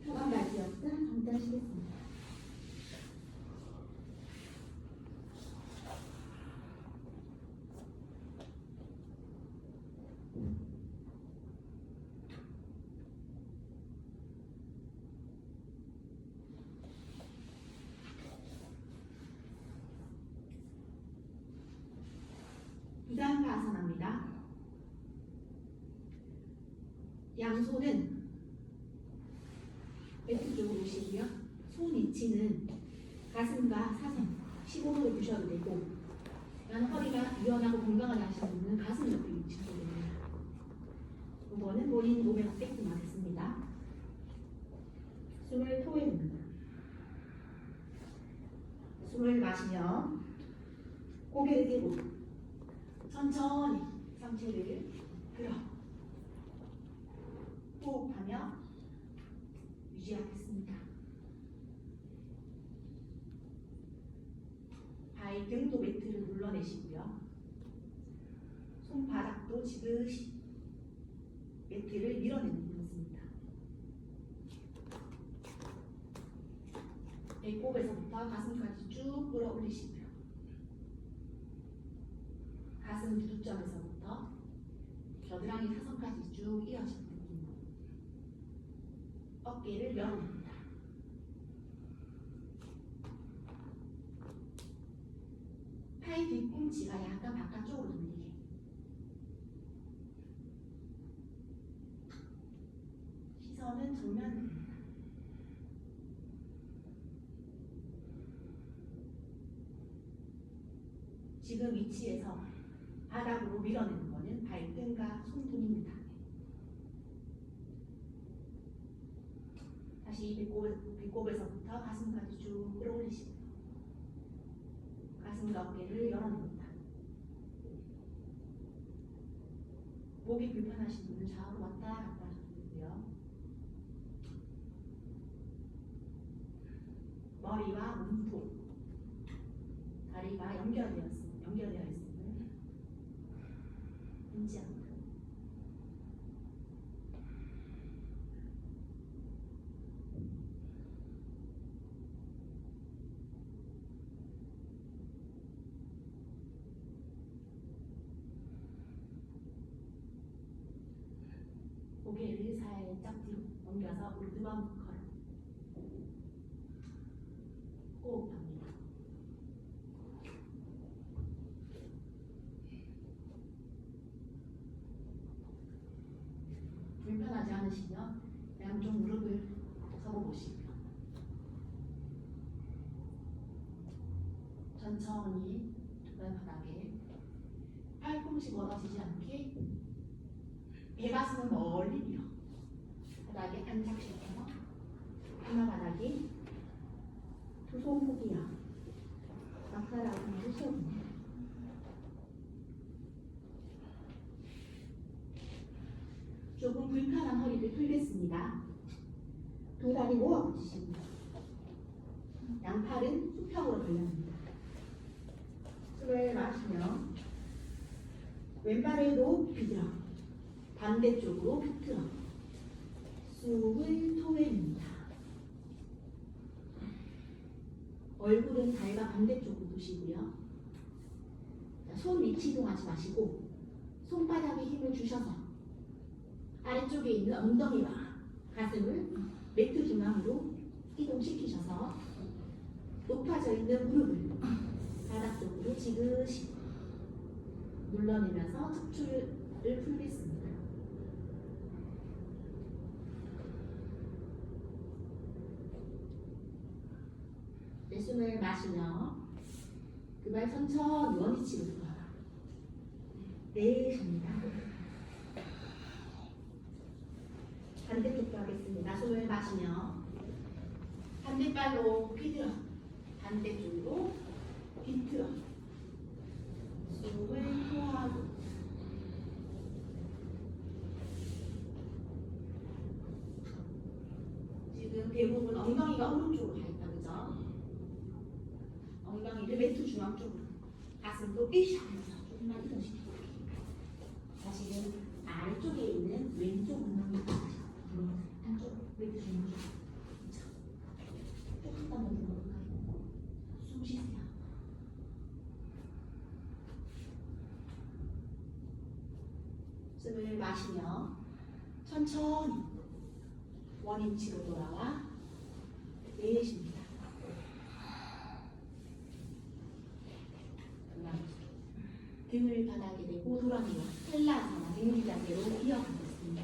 초반 발기였다 잠깐 쉬겠습니다.
부장가아선합니다. 양손은 매트 쪽으로 오시고요. 손 위치는 가슴과 사선 15도로 두셔도 되고 나는 허리가 유연하고 건강하게 하시는 분은 가슴 옆에 위치하셔도 됩니다. 이거는 본인 몸에 맞게끔 하겠습니다.
숨을 토해냅니다.
숨을 마시며 고개를 들고 천천히 상체를 들어 호흡하며 유지하겠습니다. 발등도 매트를 눌러내시고요. 손바닥도 지그시 매트를 밀어내는 것입니다. 배꼽에서부터 가슴까지 쭉 끌어올리시고요. 가슴 두두점에서부터 겨드랑이 사선까지 쭉 이어지는 느낌으로 어깨를 열어냅니다. 팔 뒤꿈치가 약간 바깥쪽으로 돌리게 시선은 정면입니다. 지금 위치에서 바닥으로 밀어내는 것은 발등과 손등입니다. 다시 배꼽에서부터 가슴까지 쭉 끌어올리시고요. 가슴과 어깨를 열어냅니다. 목이 불편하신 분은 좌우로 왔다 갔다 하셔도 되고요. 머리와 몸통, 다리가 연결되어 있음을 인지합니다. 고개를 살짝 뒤로 넘겨서 우드밤 컬 호흡합니다. 불편하지 않으시면 양쪽 무릎을 접어보시고요. 천천히 두 발 바닥에 팔꿈치 멀어지지 않게 배가슴을 멀리 밀어 바닥에 안착시켜서 하나 바닥에
두 손 포기야. 낙사라고 세웁니다.
조금 불편한 허리를 풀겠습니다.
두 다리 모아 붙이시고
양팔은 수평으로 돌려줍니다.
숨을 마시며 왼발을 높이 들어
반대쪽으로 펴트려 숨을 토해냅니다. 얼굴은 다리가 반대쪽으로 두시고요. 손 위치 이동하지 마시고 손바닥에 힘을 주셔서 아래쪽에 있는 엉덩이와 가슴을 매트 중앙으로 이동시키셔서 높아져 있는 무릎을 바닥 쪽으로 지그시 눌러내면서 척추를 풀겠습니다. 내 숨을 마시며 그 발 천천히 원위치로 돌아가 내쉽니다. 반대쪽도 하겠습니다. 숨을 마시며 반대발로 휘들어 반대쪽으로 비틀어 숨을 토하고 지금 대부분 엉덩이가 오른쪽으로 가 있다 그죠? 엉덩이를 매트 중앙 쪽으로 가슴도 삐샥 하면서 조금만 이동시키고 다시는 아래쪽에 있는 왼쪽 엉덩이 한쪽 매트 중앙 쪽으로 조금 더 먼저 넣을까요? 숨 쉬세요. 숨을 마시며 천천히 원위치로 돌아와 내쉽니다. 등을 바닥에 대고 돌아내어 헬라사나 등기 자세로 이어가겠습니다.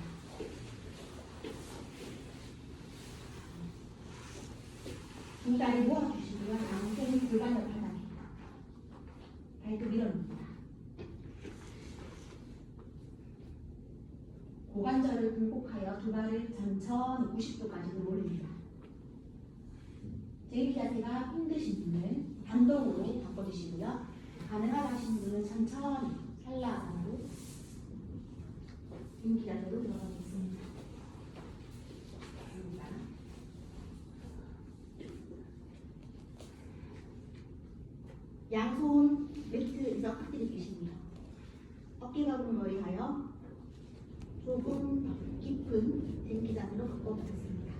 두 다리 모아주시고요. 양손 골반을 바닥에 발도 밀어냅니다.
고관절을 굴곡하여 두 발을 천천히 90도까지 올립니다. 제기 자세가 힘드신 분은 반동으로 바꿔주시고요. 가능하다 하신 분은 천천히 찰나로 등기 자세로 들어가겠습니다. 양손 매트에서 깍지를 끼시고요. 어깨가 위하여 조금 더 깊은 등기 자세로 바꿔보겠습니다.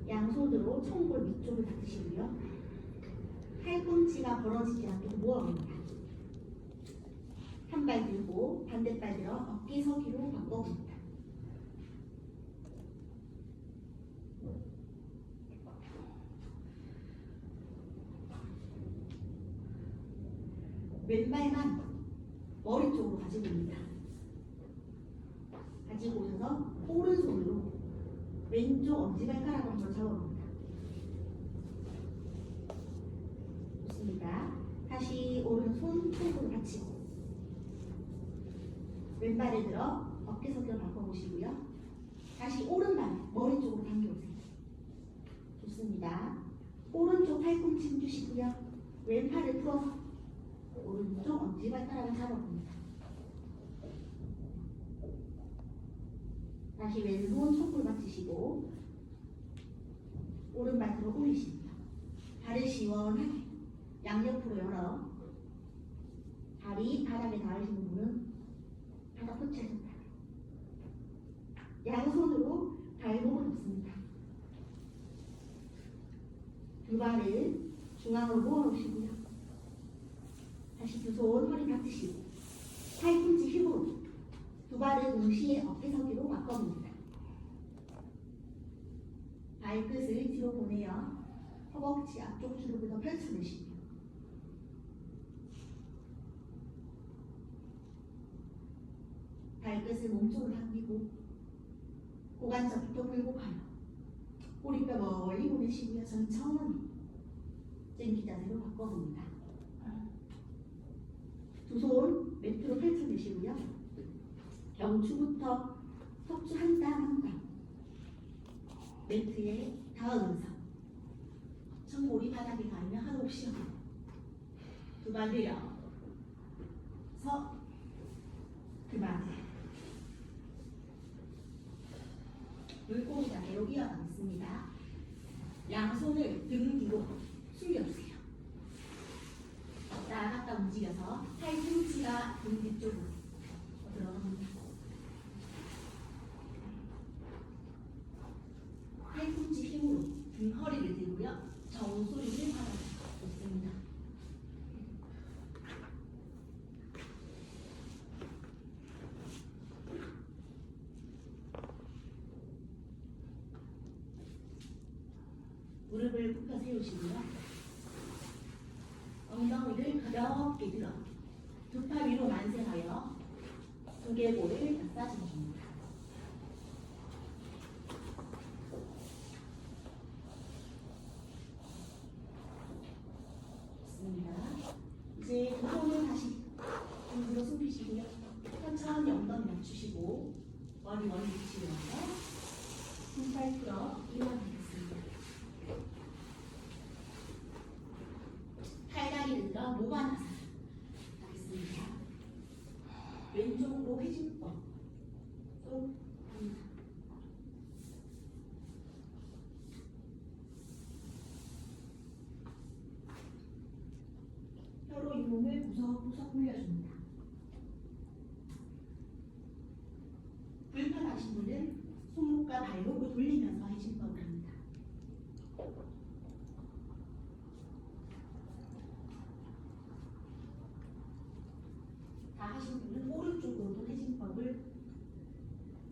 양손으로 청골 위쪽을 닦으시고요. 팔꿈치가 벌어지지 않도록 모아봅니다. 한 발 들고 반대발 들어 어깨 서기로 바꿔봅니다. 왼발만 머리 쪽으로 가지고 옵니다. 가지고 오셔서 오른손으로 왼쪽 엄지발가락 한번 잡아봅니다.
좋습니다. 다시 오른손 손으로 받치고 왼발을 들어 어깨석으로 바꿔보시고요. 다시 오른발 머리 쪽으로 당겨오세요. 좋습니다. 오른쪽 팔꿈치 힘주시고요. 왼팔을 풀어서 오른쪽 엄지발가락을 잡아봅니다. 다시 왼손 손을 받치시고 오른발 들어 올리십니다. 발을 시원하게 양옆으로 열어 다리 바닥에 닿으시는 분은 바닥 끝에 손 양손으로 발목을 놓습니다. 두 발을 중앙으로 모아놓으시고요. 다시 두 손 허리 받으시고 팔꿈치 힙으로 두 발을 동시에 어깨서기로 바꿔봅니다. 발끝을 뒤로 보내어 허벅지 앞쪽 주름을 펼쳐내시고요. 발끝을 몸쪽으로 당기고 고관절부터 굴곡하여 꼬리뼈 멀리 보내시고요. 천천히 쟁기 자세로 바꿔봅니다. 두 손 매트로 펼쳐내시고요. 경추부터 척추 한 땀 한 땀 매트에 닿으면서 청골이 바닥에 닿으면 한호흡 쉬어요. 두 발 내려 서 그만 물고기 자세로 이어가겠습니다. 양손을 등 뒤로 숙여주세요. 왔다 갔다 움직여서 팔꿈치가 등 뒤쪽으로 들어갑니다. 팔꿈치 힘으로 등 허리를 들고요. 정수리를 받아주습니다. 무릎을 굽혀 세우시고요. 엉덩이를 가볍게 들어 두 팔 위로 만세하여 두개골을 마사지해 줍니다. 좋습니다. 이제 두 손을 다시 등으로 숨기시고요. 천천히 엉덩이 낮추시고 머리 붙이면서 등팔 풀어 일어나겠습니다. 팔다리를 들어 모반하사 하겠습니다. 왼쪽으로 회진법 또 갑니다. 혀로 이 몸을 구석구석 물려줍니다. 불편하신 분은 손목과 발목을 돌리면서 회진법을 합니다. 다 하신 분은 오른쪽으로도 회진법을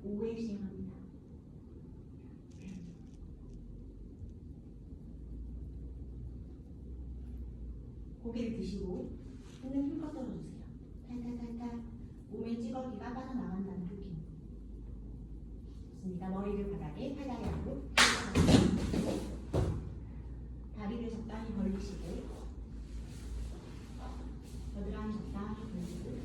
5회 시행합니다. 고개를 드시고 손을 훑어 떨어주세요. 탈탈탈탈 몸의 찌꺼기가 빠져나간다는 느낌. 좋습니다. 머리를 바닥에 팔다리 앞으로 다리를 적당히 벌리시고 겨드랑이 적당히 벌리고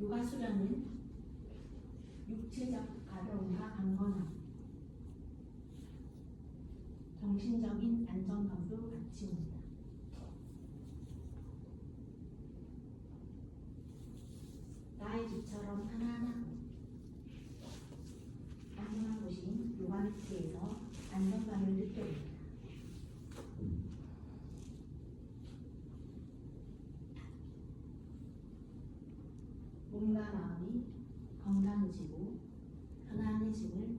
요가 수련은 육체적 가벼움과 강건함, 정신적인 안정감도 같이 옵니다. 나의 집처럼 하나하나 안정한 곳인 요가 매트에서 안정감을 느껴봅니다. 몸과 마음이 건강해지고 편안해짐을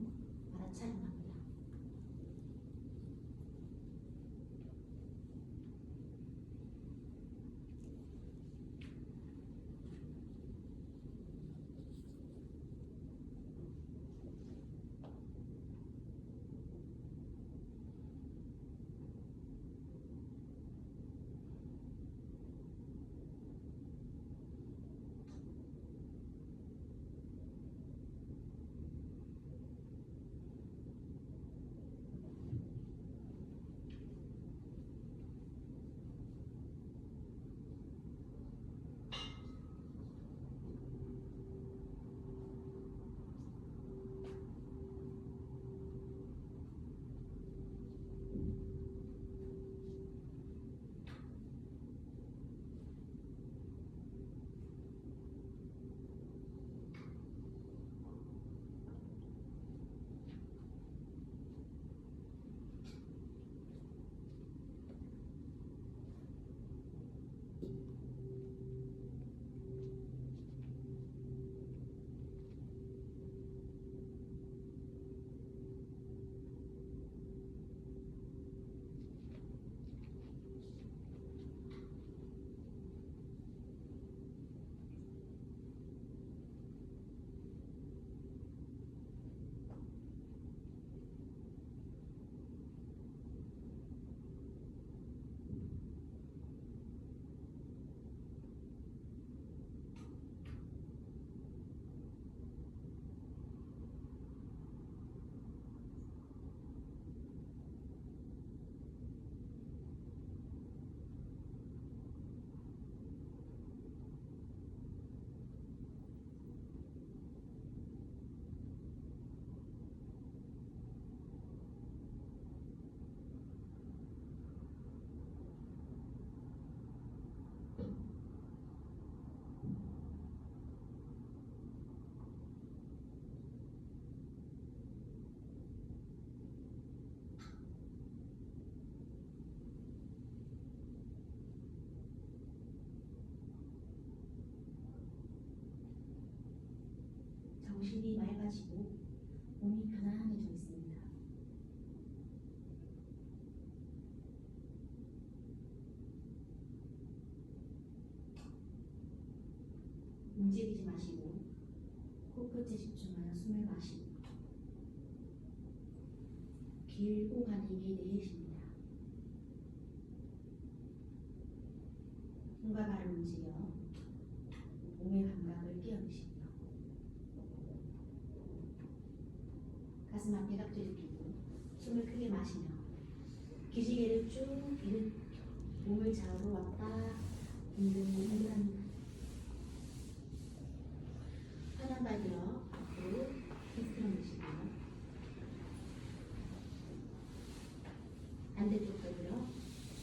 알아차림합니다.
정신이 맑아지고 몸이 편안해져 있습니다. 움직이지 마시고 코끝에 집중하여 숨을 마시고 길고 가는 게 내쉬입니다. 손과 발을 움직여 몸의 감각을 깨어내시고요. 가슴 앞에 깍지를 끼고 숨을 크게 마시며 기지개를 쭉 일으켜 몸을 좌우로 왔다 흔들합니다. 편한 발 들어 앞으로 비스듬 내쉬고요. 반대쪽도 들어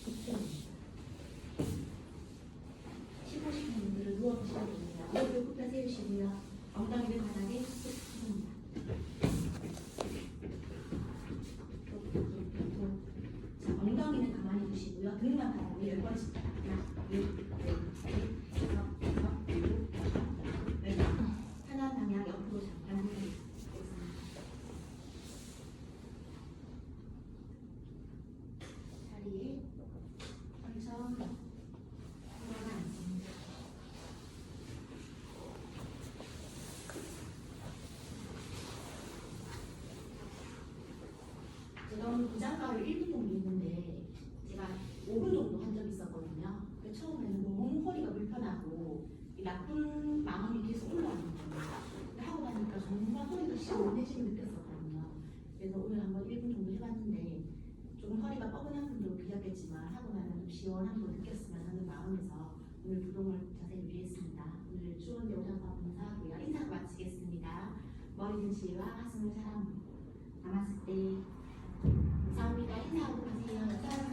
비스듬합니다. 쉬고 싶은 분들은 누워보셔도 됩니다. 무릎을 굽혀 세우시고요. 엉덩이를 바닥에 쏙 펴줍니다. 자, 엉덩이는 가만히 두시고요. 등만 바닥에 10번씩 하나, 둘, 셋, 넷, 다섯, 여섯, 일곱, 여덟. 편한 방향 옆으로 잠깐 흔들리겠습니다. 다리에 천천히 돌아가 앉습니다. 제가 오늘 부장가를 1분 정도 했는데 제가 5분 정도 한 적이 있었거든요. 근데 처음에는 너무 허리가 불편하고 이 나쁜 마음이 계속 올라오는 거예요. 근데 하고 나니까 정말 허리가 시원해지는 느꼈었거든요. 그래서 오늘 한번 1분 정도 해봤는데 조금 허리가 뻐근한 분도 계셨겠지만 하고 나면 좀 시원한 걸 느꼈으면 하는 마음에서 오늘 부동을 자세히 유의했습니다. 오늘 추운데 오셔서 감사하고요. 인사 마치겠습니다. 머리 든시와 가슴을 사랑하고 남았을 때 감사합니다. 인사하고 가세요.